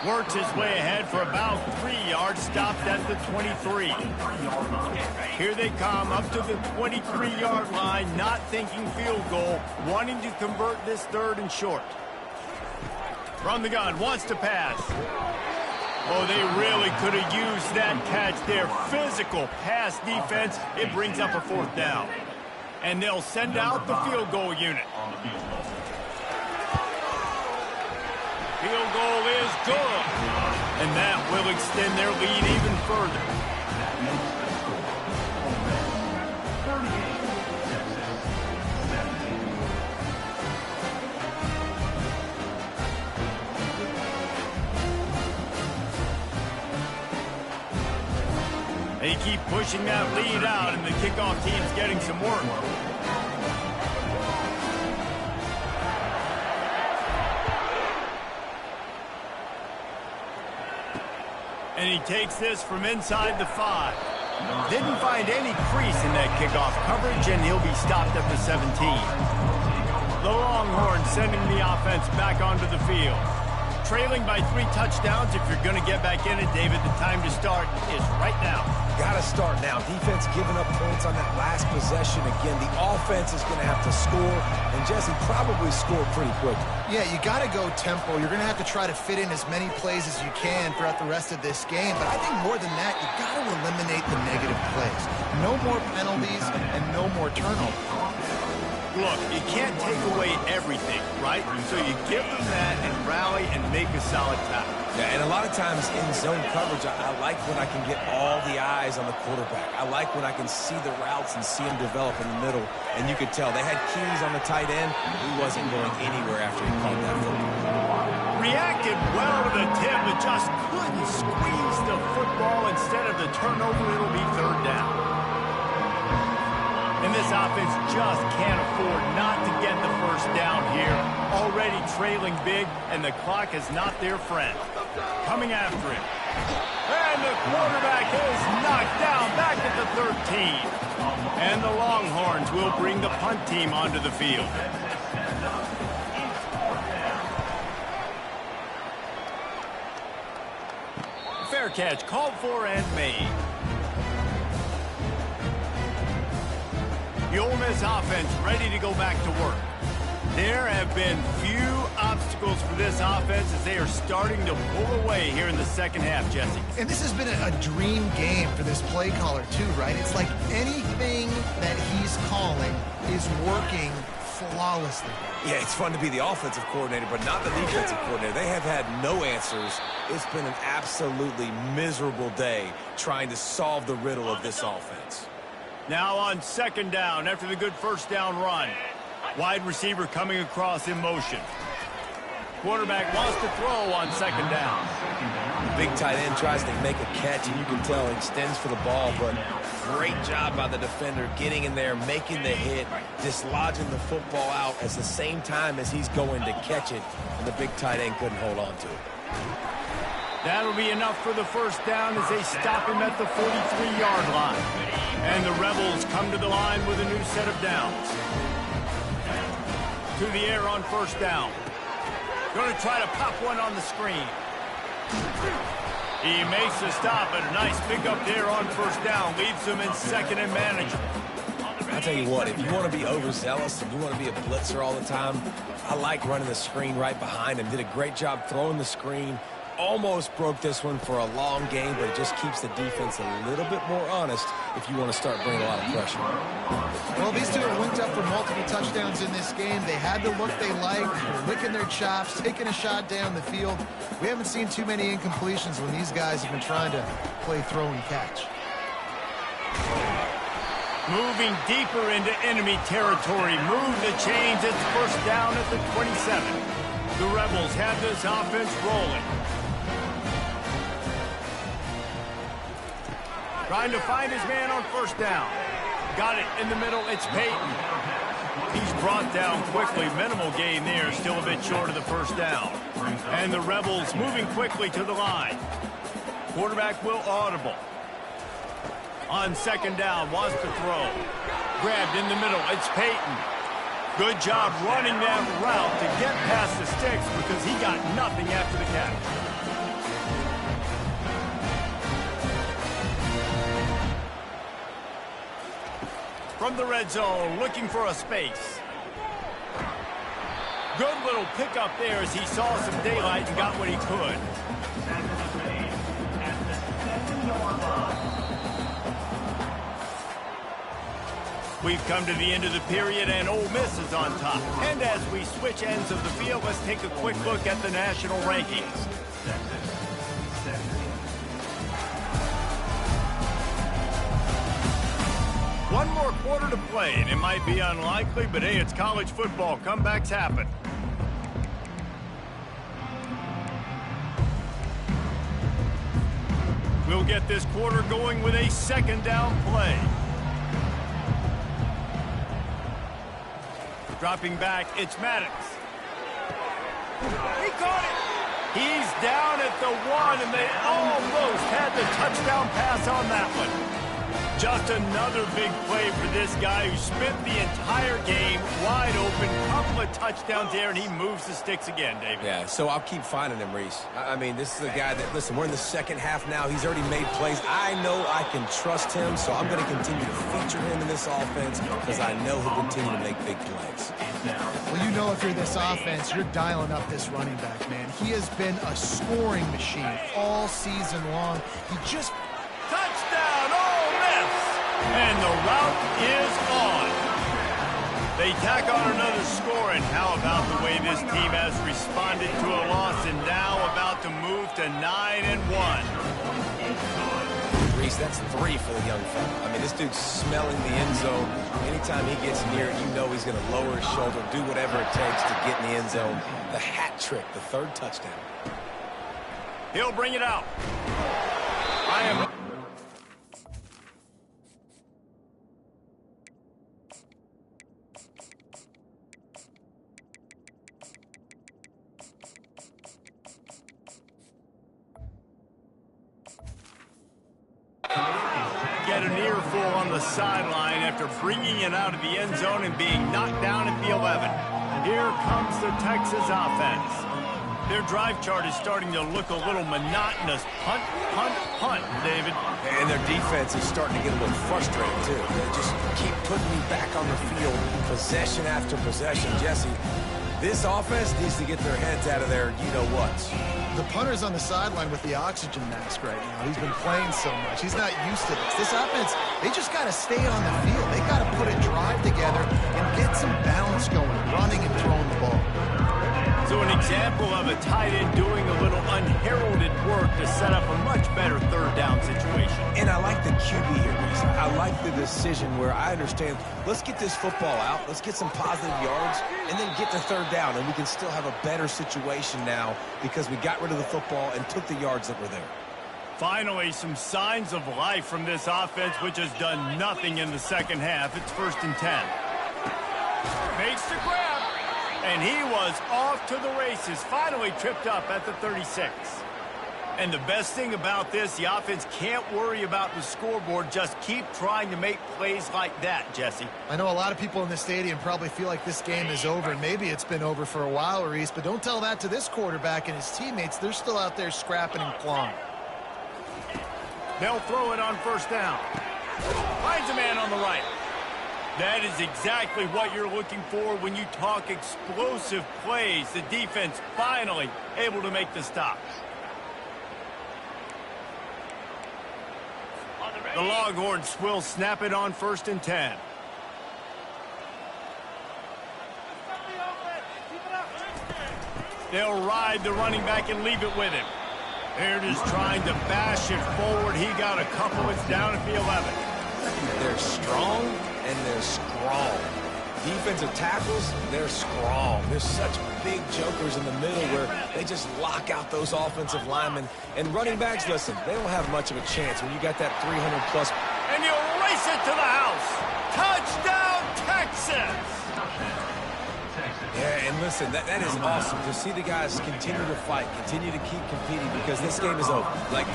Works his way ahead for about 3 yards, stopped at the 23. Here they come up to the 23-yard line, not thinking field goal, wanting to convert this 3rd and short. From the gun, wants to pass. Oh, they really could have used that catch there. Physical pass defense. It brings up a 4th down. And they'll send out the field goal unit. Field goal is good. And that will extend their lead even further. They keep pushing that lead out, and the kickoff team's getting some work. And he takes this from inside the 5. Didn't find any crease in that kickoff coverage, and he'll be stopped at the 17. The Longhorns sending the offense back onto the field. Trailing by 3 touchdowns. If you're going to get back in it, David, the time to start is right now. Got to start now. Defense giving up points on that last possession. Again, the offense is going to have to score, and Jesse probably score pretty quick. Yeah, you got to go tempo. You're going to have to try to fit in as many plays as you can throughout the rest of this game. But I think more than that, you got to eliminate the negative plays. No more penalties and no more turnovers. Look, you can't take away everything, right? So you give them that and rally and make a solid tackle. Yeah, and a lot of times in zone coverage, I like when I can get all the eyes on the quarterback. I like when I can see the routes and see him develop in the middle. And you could tell they had keys on the tight end. He wasn't going anywhere after he caught that football. Reacted well to the tip, but just couldn't squeeze the football. Instead of the turnover, it'll be 3rd down. And this offense just can't afford not to get the 1st down here. Already trailing big, and the clock is not their friend. Coming after him. And the quarterback is knocked down back at the 13. And the Longhorns will bring the punt team onto the field. Fair catch called for and made. The Ole Miss offense ready to go back to work. There have been few obstacles for this offense as they are starting to pull away here in the 2nd half, Jesse. And this has been a dream game for this play caller too, right? It's like anything that he's calling is working flawlessly. Yeah, it's fun to be the offensive coordinator, but not the defensive coordinator. They have had no answers. It's been an absolutely miserable day trying to solve the riddle of this offense. Now on 2nd down after the good 1st down run. Wide receiver coming across in motion. Quarterback wants to throw on 2nd down. The big tight end tries to make a catch, and you can tell he extends for the ball, but great job by the defender getting in there, making the hit, dislodging the football out at the same time as he's going to catch it, and the big tight end couldn't hold on to it. That'll be enough for the 1st down as they stop him at the 43-yard line. And the Rebels come to the line with a new set of downs. To the air on 1st down. Going to try to pop one on the screen. He makes the stop, but a nice pickup there on 1st down. Leaves them in 2nd and manageable. I'll tell you what, if you want to be overzealous and you want to be a blitzer all the time, I like running the screen right behind him. Did a great job throwing the screen. Almost broke this one for a long game, but it just keeps the defense a little bit more honest if you want to start bringing a lot of pressure. Well, these two are linked up for multiple touchdowns in this game. They had the look they liked, licking their chops, taking a shot down the field. We haven't seen too many incompletions when these guys have been trying to play throw and catch. Moving deeper into enemy territory. Move the chains. It's 1st down at the 27. The Rebels have this offense rolling. Trying to find his man on 1st down. Got it in the middle. It's Peyton. He's brought down quickly. Minimal gain there. Still a bit short of the 1st down. And the Rebels moving quickly to the line. Quarterback will audible. On 2nd down. Wants to throw. Grabbed in the middle. It's Peyton. Good job running that route to get past the sticks because he got nothing after the catch. From the red zone, looking for a space. Good little pickup there as he saw some daylight and got what he could. We've come to the end of the period, and Ole Miss is on top. And as we switch ends of the field, let's take a quick look at the national rankings. One more quarter to play, and it might be unlikely, but hey, it's college football. Comebacks happen. We'll get this quarter going with a second down play. Dropping back, it's Maddox. He caught it. He's down at the 1, and they almost had the touchdown pass on that one. Just another big play for this guy who spent the entire game wide open. Couple of touchdowns there, and he moves the sticks again, David. Yeah, so I'll keep finding him, Reese. I mean, this is a guy that, listen, we're in the second half now. He's already made plays. I know I can trust him, so I'm going to continue to feature him in this offense because I know he'll continue to make big plays. Well, you know if you're this offense, you're dialing up this running back, man. He has been a scoring machine all season long. He just... Touchdown, Ole Miss! And the route is on. They tack on another score, and how about the way this team has responded to a loss and now about to move to 9-1. Reese, that's 3 for the young fella. I mean, this dude's smelling the end zone. Anytime he gets near it, you know he's going to lower his shoulder, do whatever it takes to get in the end zone. The hat trick, the 3rd touchdown. He'll bring it out. I am... Get an earful on the sideline after bringing it out of the end zone and being knocked down at the 11. Here comes the Texas offense. Their drive chart is starting to look a little monotonous. Punt, punt, punt, David. And their defense is starting to get a little frustrated, too. They just keep putting me back on the field, possession after possession. Jesse, this offense needs to get their heads out of their you-know-whats. The punter's on the sideline with the oxygen mask right now. He's been playing so much. He's not used to this. This offense, they just got to stay on the field. They got to put a drive together and get some balance going, running and throwing the ball. So an example of a tight end doing a little unheralded work to set up a much better 3rd down situation. And I like the QB here, Reese. I like the decision where I understand, let's get this football out, let's get some positive yards, and then get to 3rd down, and we can still have a better situation now because we got rid of the football and took the yards that were there. Finally, some signs of life from this offense, which has done nothing in the second half. It's 1st and 10. Makes the grab. And he was off to the races, finally tripped up at the 36. And the best thing about this, the offense can't worry about the scoreboard. Just keep trying to make plays like that, Jesse. I know a lot of people in the stadium probably feel like this game is over, and maybe it's been over for a while, Reese, but don't tell that to this quarterback and his teammates. They're still out there scrapping and clawing. They'll throw it on 1st down. Finds a man on the right. That is exactly what you're looking for when you talk explosive plays. The defense finally able to make the stop. The Longhorns will snap it on 1st and 10. They'll ride the running back and leave it with him. They're just trying to bash it forward. He got a couple. It's down at the 11. They're strong and they're strong. Defensive tackles, they're strong. There's such big jokers in the middle where they just lock out those offensive linemen. And running backs, listen, they don't have much of a chance when you got that 300-plus. And you race it to the house. Touchdown, Texas! Yeah, and listen, that is awesome to see the guys continue to fight, continue to keep competing because this game is over. Like,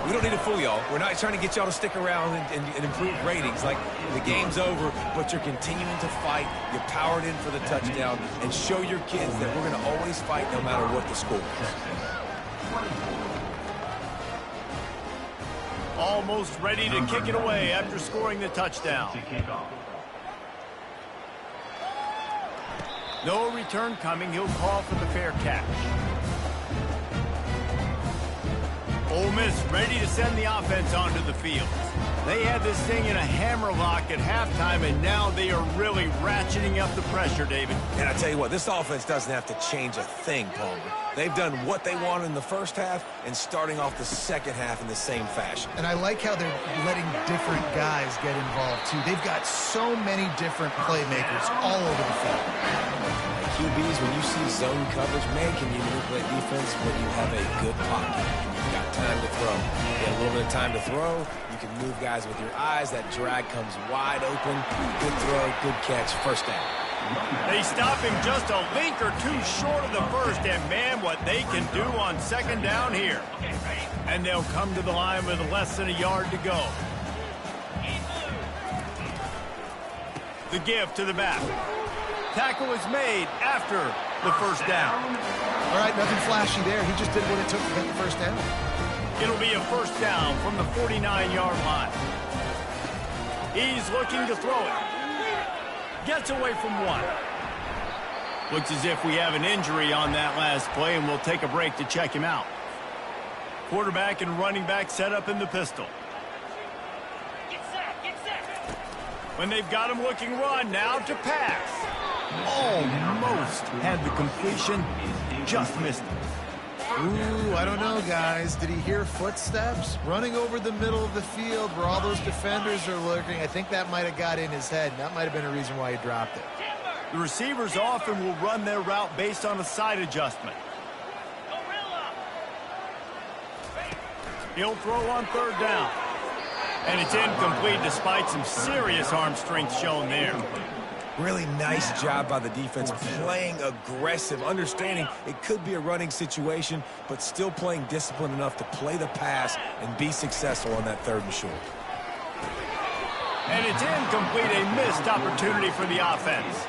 we don't need to fool y'all. We're not trying to get y'all to stick around and improve ratings. Like, the game's over, but you're continuing to fight. You powered in for the touchdown and show your kids that we're going to always fight no matter what the score is. Almost ready to kick it away after scoring the touchdown. No return coming. He'll call for the fair catch. Ole Miss ready to send the offense onto the field. They had this thing in a hammerlock at halftime, and now they are really ratcheting up the pressure, David. And I tell you what, this offense doesn't have to change a thing, Palmer. They've done what they wanted in the first half and starting off the second half in the same fashion. And I like how they're letting different guys get involved, too. They've got so many different playmakers all over the field. QBs, when you see zone coverage, man, can you manipulate defense when you have a good pocket and you've got time to throw. You get a little bit of time to throw, you can move guys with your eyes, that drag comes wide open, good throw, good catch, first down. They stop him just a link or two short of the first, and man, what they can do on second down here. And they'll come to the line with less than a yard to go. The give to the back. Tackle is made after the first down. All right, nothing flashy there. He just did what it took to get the first down. It'll be a first down from the 49-yard line. He's looking to throw it. Gets away from one. Looks as if we have an injury on that last play, and we'll take a break to check him out. Quarterback and running back set up in the pistol. When they've got him looking run, now to pass. Almost had the completion, just missed it. Ooh, I don't know, guys. Did he hear footsteps? Running over the middle of the field where all those defenders are lurking. I think that might have got in his head. That might have been a reason why he dropped it. The receivers often will run their route based on a side adjustment. He'll throw on third down. And it's incomplete despite some serious arm strength shown there. Really nice job by the defense, playing aggressive, understanding it could be a running situation, but still playing disciplined enough to play the pass and be successful on that third and short. And it's incomplete, a missed opportunity for the offense.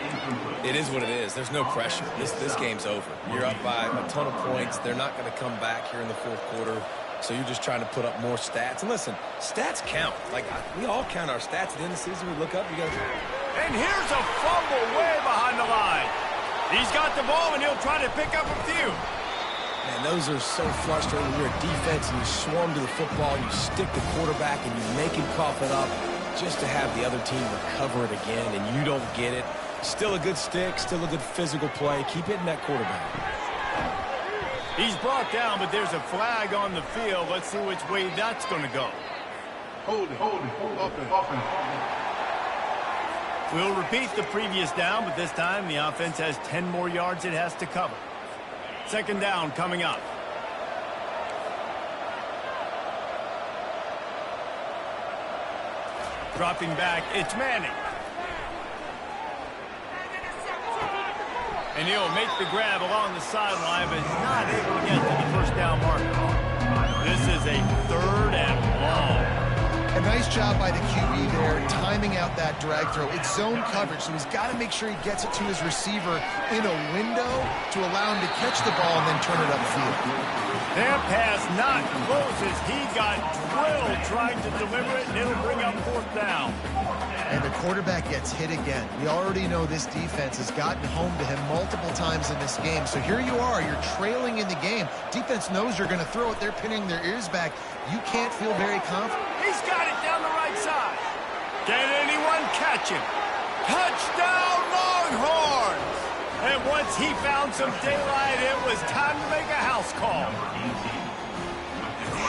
It is what it is. There's no pressure. This game's over. You're up by a ton of points. They're not going to come back here in the fourth quarter. So you're just trying to put up more stats. And listen, stats count. Like, we all count our stats at the end of the season. We look up, you go. And here's a fumble way behind the line. He's got the ball, and he'll try to pick up a few. Man, those are so frustrating. You're a defense, and you swarm to the football, you stick the quarterback, and you make him cough it up just to have the other team recover it again, and you don't get it. Still a good stick, still a good physical play. Keep hitting that quarterback. He's brought down, but there's a flag on the field. Let's see which way that's going to go. Hold it. Offense. We'll repeat the previous down, but this time the offense has 10 more yards it has to cover. Second down coming up. Dropping back, it's Manning. And he'll make the grab along the sideline, but is not able to get to the first down marker. This is a third and long. A nice job by the QB there, timing out that drag throw. It's zone coverage, so he's got to make sure he gets it to his receiver in a window to allow him to catch the ball and then turn it upfield. That pass not close as he got drilled trying to deliver it, and it'll bring up fourth down. And the quarterback gets hit again. We already know this defense has gotten home to him multiple times in this game. So here you are, you're trailing in the game. Defense knows you're going to throw it. They're pinning their ears back. You can't feel very confident. He's got it down the right side. Can anyone catch him? Touchdown, Longhorns! And once he found some daylight, it was time to make a house call.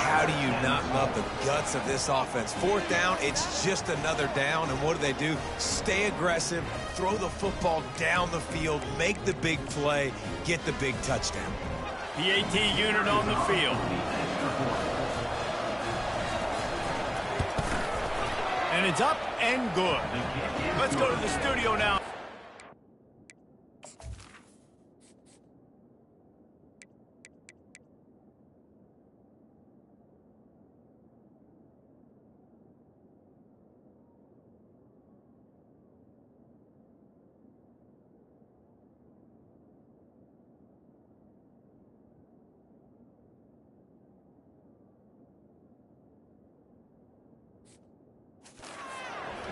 How do you not love the guts of this offense? Fourth down, it's just another down, and what do? Stay aggressive, throw the football down the field, make the big play, get the big touchdown. PAT unit on the field. And it's up and good. Let's go to the studio now.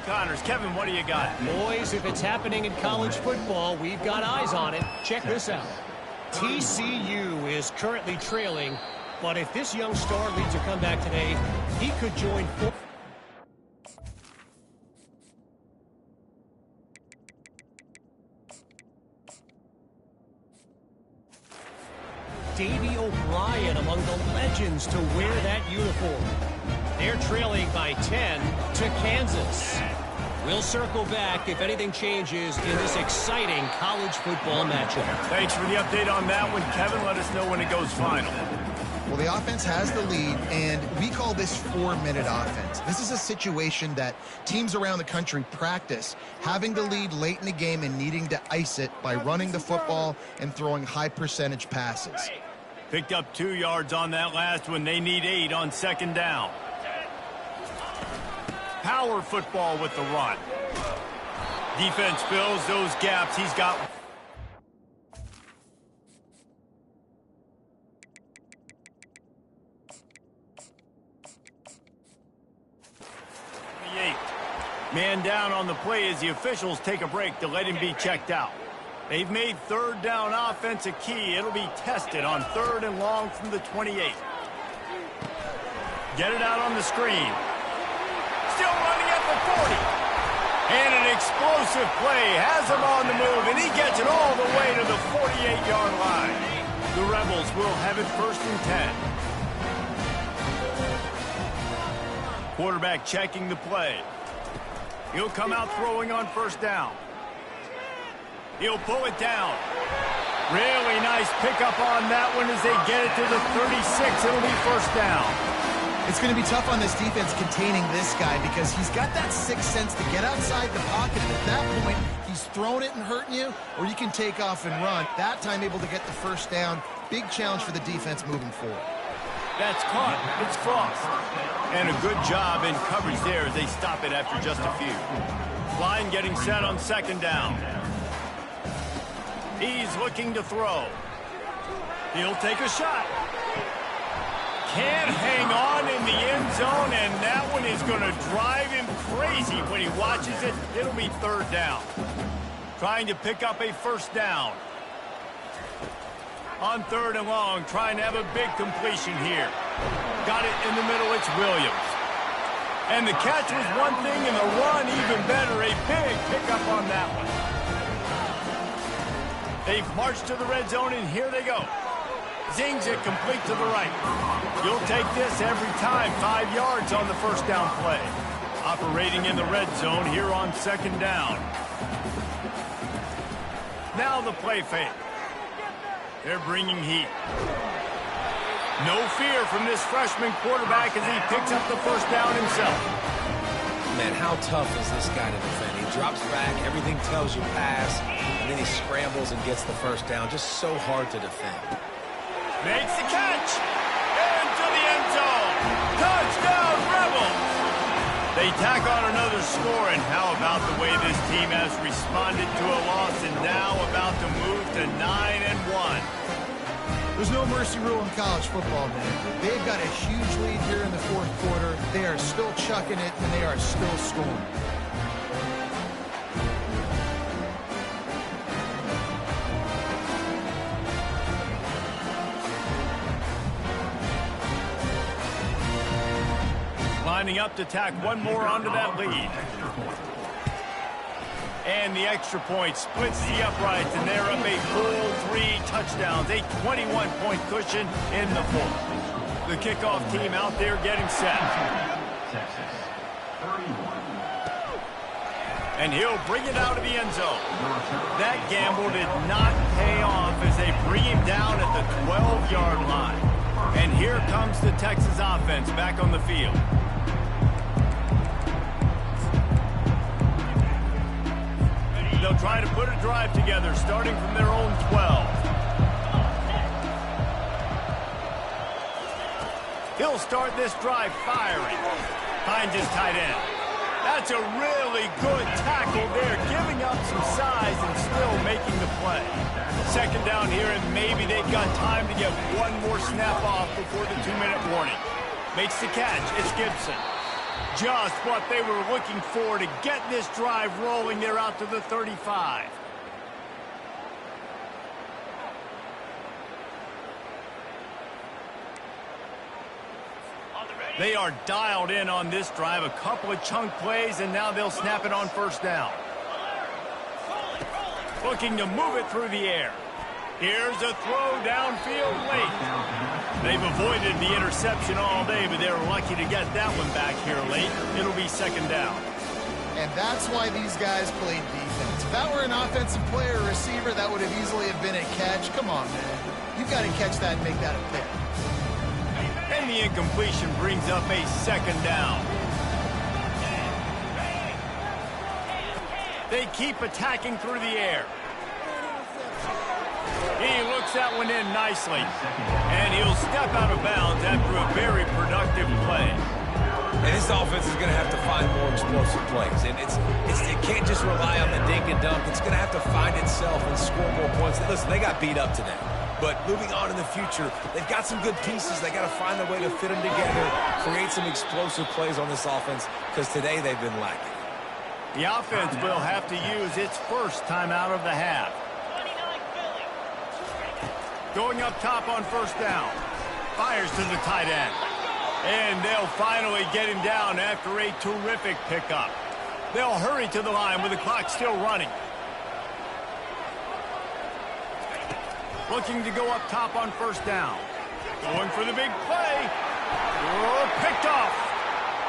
Connors. Kevin, what do you got? Boys, if it's happening in college football, we've got eyes on it. Check this out. TCU is currently trailing, but if this young star leads a comeback today, he could join four. Davey O'Brien among the legends to wear that uniform. They're trailing by 10 to Kansas. We'll circle back if anything changes in this exciting college football matchup. Thanks for the update on that one, Kevin. Let us know when it goes final. Well, the offense has the lead, and we call this 4-minute offense. This is a situation that teams around the country practice, having the lead late in the game and needing to ice it by running the football and throwing high-percentage passes. Picked up 2 yards on that last one. They need 8 on second down. Power football with the run. Defense fills those gaps. He's got... Man down on the play as the officials take a break to let him be checked out. They've made third down offense a key. It'll be tested on 3rd and long from the 28. Get it out on the screen. Still running at the 40. And an explosive play has him on the move, and he gets it all the way to the 48-yard line. The Rebels will have it 1st and 10. Quarterback checking the play. He'll come out throwing on 1st down. He'll pull it down. Really nice pickup on that one as they get it to the 36. It'll be 1st down. It's going to be tough on this defense containing this guy because he's got that sixth sense to get outside the pocket. And at that point, he's throwing it and hurting you, or you can take off and run. That time able to get the 1st down. Big challenge for the defense moving forward. That's caught. It's Frost. And a good job in coverage there as they stop it after just a few. Line getting set on 2nd down. He's looking to throw. He'll take a shot. Can't hang on in the end zone, and that one is going to drive him crazy when he watches it. It'll be 3rd down. Trying to pick up a 1st down. On 3rd and long, trying to have a big completion here. Got it in the middle, it's Williams. And the catch was one thing, and the run even better. A big pickup on that one. They've marched to the red zone, and here they go. Zings it complete to the right. You'll take this every time. 5 yards on the 1st down play. Operating in the red zone here on 2nd down. Now the play fake. They're bringing heat. No fear from this freshman quarterback as he picks up the 1st down himself. Man, how tough is this guy to defend? He drops back, everything tells you pass, and then he scrambles and gets the 1st down. Just so hard to defend. Makes the catch. Into the end zone. Touchdown, Rebels. They tack on another score, and how about the way this team has responded to a loss and now about to move to 9-1. There's no mercy rule in college football, man. They've got a huge lead here in the 4th quarter. They are still chucking it, and they are still scoring. Lining up to tack one more onto that lead. And the extra point splits the uprights, and they're up a full 3 touchdowns. A 21-point cushion in the 4th. The kickoff team out there getting set. And he'll bring it out of the end zone. That gamble did not pay off as they bring him down at the 12-yard line. And here comes the Texas offense back on the field. They'll try to put a drive together, starting from their own 12. He'll start this drive firing. Finds his tight end. That's a really good tackle there, giving up some size and still making the play. 2nd down here, and maybe they've got time to get one more snap off before the 2-minute warning. Makes the catch. It's Gibson. Just what they were looking for to get this drive rolling. They're out to the 35. They are dialed in on this drive. A couple of chunk plays, and now they'll snap it on first down. Looking to move it through the air. Here's a throw downfield late. They've avoided the interception all day, but they're lucky to get that one back here late. It'll be second down. And that's why these guys played defense. If that were an offensive player or receiver, that would have easily have been a catch. Come on, man. You've got to catch that and make that a pick. And the incompletion brings up a second down. They keep attacking through the air. He looks that one in nicely. And he'll step out of bounds after a very productive play. And this offense is going to have to find more explosive plays. And it can't just rely on the dink and dunk. It's going to have to find itself and score more points. Listen, they got beat up today. But moving on in the future, they've got some good pieces. They got to find a way to fit them together, create some explosive plays on this offense, because today they've been lacking. The offense will have to use its first timeout of the half. Going up top on first down. Fires to the tight end. And they'll finally get him down after a terrific pickup. They'll hurry to the line with the clock still running. Looking to go up top on first down. Going for the big play. Oh, picked off.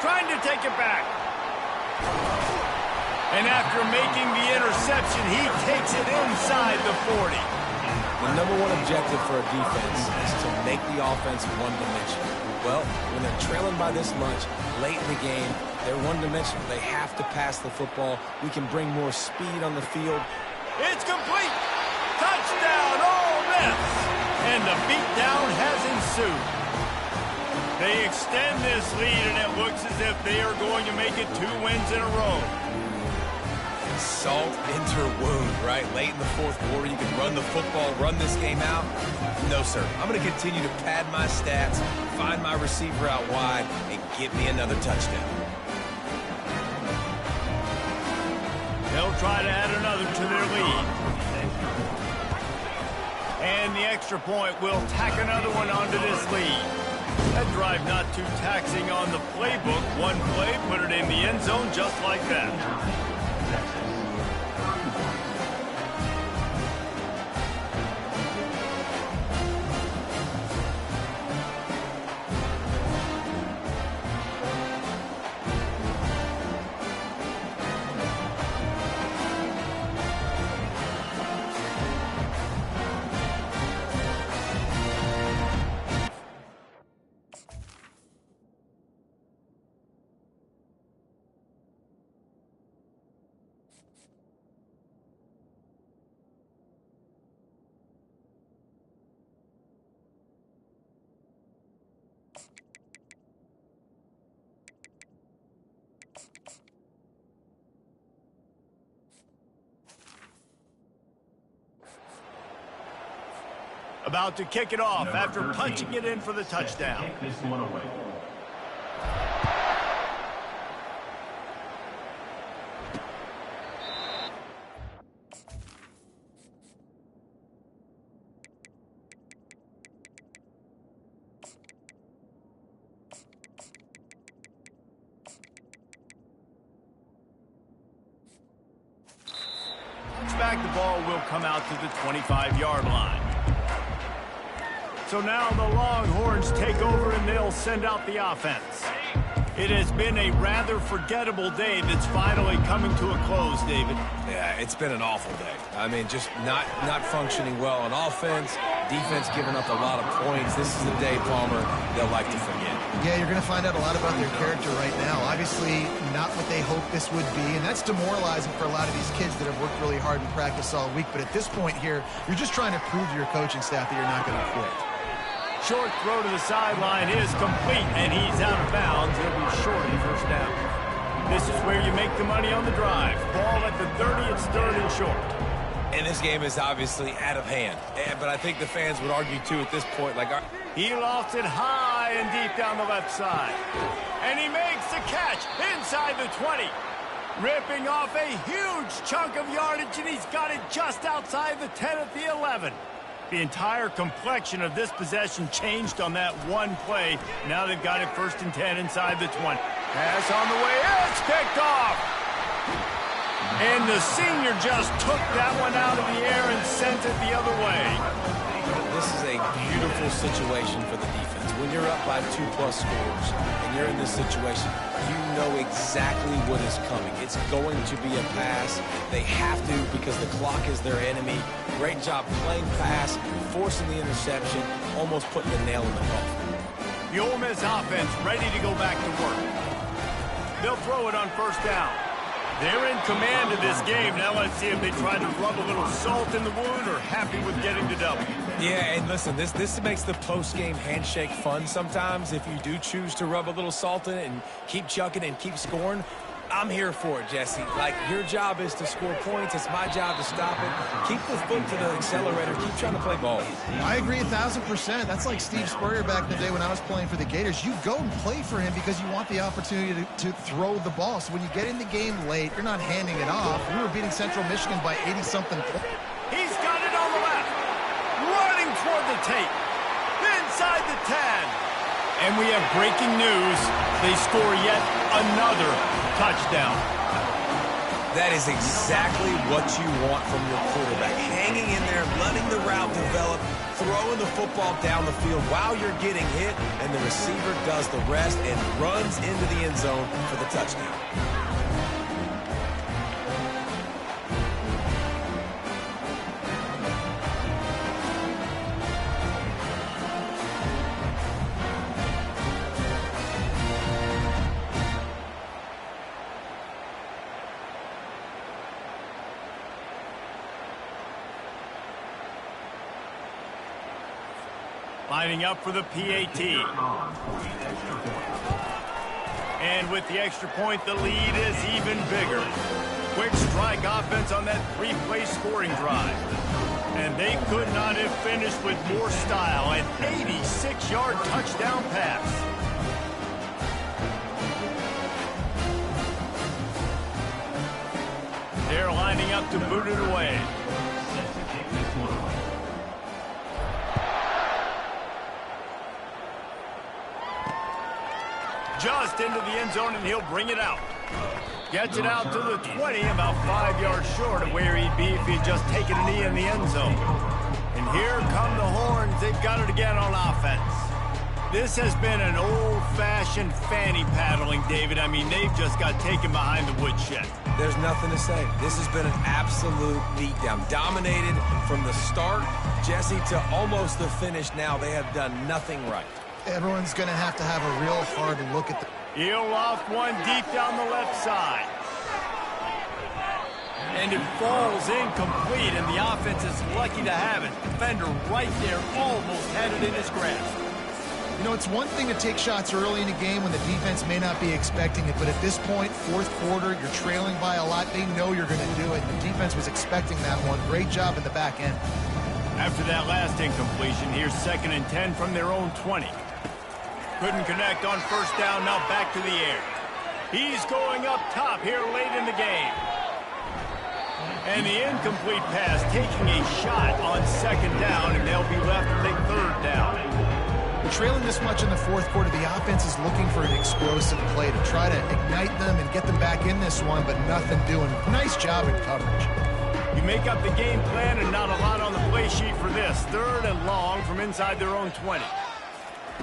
Trying to take it back. And after making the interception, he takes it inside the 40. The number one objective for a defense is to make the offense one-dimensional. Well, when they're trailing by this much, late in the game, they're one-dimensional. They have to pass the football. We can bring more speed on the field. It's complete. Touchdown, Ole Miss. And the beatdown has ensued. They extend this lead, and it looks as if they are going to make it 2 wins in a row. Salt into her wound, right? Late in the fourth quarter, you can run the football, run this game out. No, sir. I'm going to continue to pad my stats, find my receiver out wide, and get me another touchdown. They'll try to add another to their lead. And the extra point will tack another one onto this lead. That drive not too taxing on the playbook. One play, put it in the end zone just like that. About to kick it off after punching it in for the touchdown. This one away. Back, the ball will come out to the 25-yard line. So now the Longhorns take over and they'll send out the offense. It has been a rather forgettable day that's finally coming to a close, David. Yeah, it's been an awful day. I mean, just not functioning well on offense, defense giving up a lot of points. This is the day, Palmer, they'll like to forget. Yeah, you're going to find out a lot about their character right now. Obviously, not what they hoped this would be, and that's demoralizing for a lot of these kids that have worked really hard in practice all week. But at this point here, you're just trying to prove to your coaching staff that you're not going to quit. Short throw to the sideline is complete, and he's out of bounds. He'll be short of the first down. This is where you make the money on the drive. Ball at the 30, it's third and short. And this game is obviously out of hand. But I think the fans would argue, too, at this point, like... He lost it high and deep down the left side. And he makes the catch inside the 20. Ripping off a huge chunk of yardage, and he's got it just outside the 10 at the 11. The entire complexion of this possession changed on that one play. Now they've got it 1st and 10 inside the 20. Pass on the way. It's picked off. And the senior just took that one out of the air and sent it the other way. This is a beautiful situation for the defense. When you're up by 2+ scores and you're in this situation, you know exactly what is coming. It's going to be a pass. They have to because the clock is their enemy. Great job playing pass, forcing the interception, almost putting the nail in the coffin. The Ole Miss offense ready to go back to work. They'll throw it on 1st down. They're in command of this game. Now let's see if they try to rub a little salt in the wound or happy with getting the W. Yeah, and listen, this makes the post-game handshake fun sometimes if you do choose to rub a little salt in it and keep chucking and keep scoring. I'm here for it, Jesse. Like, your job is to score points. It's my job to stop it. Keep the foot to the accelerator. Keep trying to play ball. I agree 1,000%. That's like Steve Spurrier back in the day when I was playing for the Gators. You go and play for him because you want the opportunity to throw the ball. So when you get in the game late, you're not handing it off. We were beating Central Michigan by 80-something points. He's got it on the left. Running toward the tape. Inside the 10. And we have breaking news. They score yet another touchdown. That is exactly what you want from your quarterback. Hanging in there, letting the route develop, throwing the football down the field while you're getting hit, and the receiver does the rest and runs into the end zone for the touchdown. Lining up for the PAT. And with the extra point, the lead is even bigger. Quick strike offense on that 3-play scoring drive. And they could not have finished with more style. An 86-yard touchdown pass. They're lining up to boot it away. Just into the end zone, and he'll bring it out. Gets it out to the 20, about 5 yards short of where he'd be if he'd just taken a knee in the end zone. And here come the horns. They've got it again on offense. This has been an old-fashioned fanny paddling, David. I mean, they've just got taken behind the woodshed. There's nothing to say. This has been an absolute beatdown. Dominated from the start, Jesse, to almost the finish now. They have done nothing right. Everyone's going to have a real hard look at the... He'll loft one deep down the left side. And it falls incomplete, and the offense is lucky to have it. Defender right there almost had it in his grasp. You know, it's one thing to take shots early in a game when the defense may not be expecting it, but at this point, 4th quarter, you're trailing by a lot. They know you're going to do it. The defense was expecting that one. Great job in the back end. After that last incompletion, here's 2nd and 10 from their own 20. Couldn't connect on 1st down, now back to the air. He's going up top here late in the game. And the incomplete pass taking a shot on 2nd down, and they'll be left with a 3rd down. Trailing this much in the 4th quarter, the offense is looking for an explosive play to try to ignite them and get them back in this one, but nothing doing. Nice job in coverage. You make up the game plan and not a lot on the play sheet for this. 3rd and long from inside their own 20.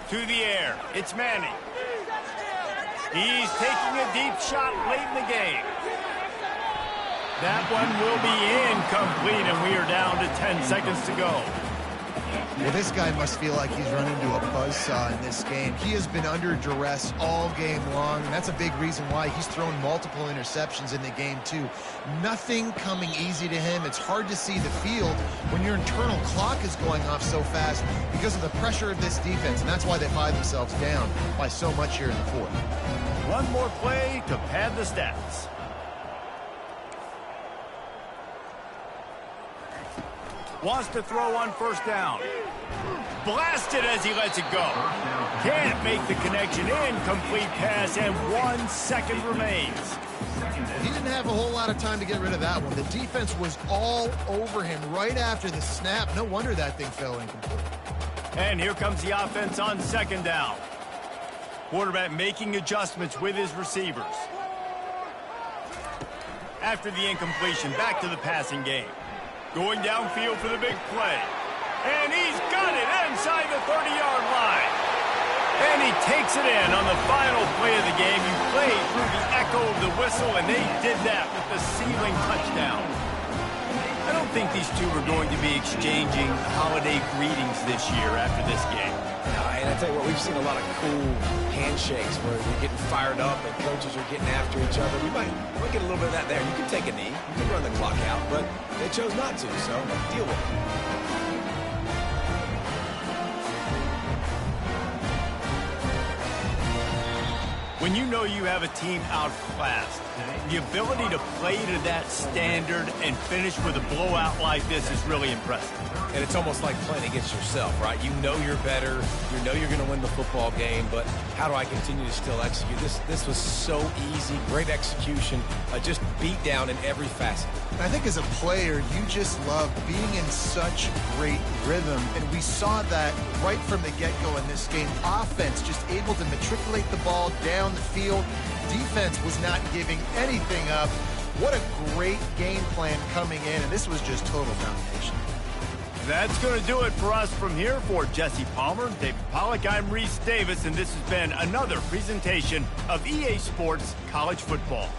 To the air, it's Manning. He's taking a deep shot late in the game. That one will be incomplete, and we are down to 10 seconds to go. Well, this guy must feel like he's run into a buzzsaw in this game. He has been under duress all game long, and that's a big reason why he's thrown multiple interceptions in the game, too. Nothing coming easy to him. It's hard to see the field when your internal clock is going off so fast because of the pressure of this defense, and that's why they find themselves down by so much here in the 4th. One more play to pad the stats. Wants to throw on 1st down. blasted as he lets it go. Can't make the connection. Incomplete pass, and 1 second remains. He didn't have a whole lot of time to get rid of that one. The defense was all over him right after the snap. No wonder that thing fell incomplete. And here comes the offense on 2nd down. Quarterback making adjustments with his receivers. After the incompletion, back to the passing game. Going downfield for the big play. And he's got it inside the 30-yard line. And he takes it in on the final play of the game. You play through the echo of the whistle, and they did that with the sealing touchdown. I don't think these two are going to be exchanging holiday greetings this year after this game. No, and I tell you what, we've seen a lot of cool handshakes where they're getting fired up and coaches are getting after each other. We might get a little bit of that there. You can take a knee, you can run the clock out, but they chose not to, so deal with it. When you know you have a team outclassed, the ability to play to that standard and finish with a blowout like this is really impressive. And it's almost like playing against yourself, right? You know you're better. You know you're going to win the football game, but how do I continue to still execute? This was so easy, great execution, just beat down in every facet. I think as a player, you just love being in such great rhythm, and we saw that right from the get-go in this game. Offense just able to matriculate the ball down the field. Defense was not giving anything up. What a great game plan coming in, and this was just total domination. That's going to do it for us from here. For Jesse Palmer, David Pollack, I'm Reese Davis, and this has been another presentation of EA Sports College Football.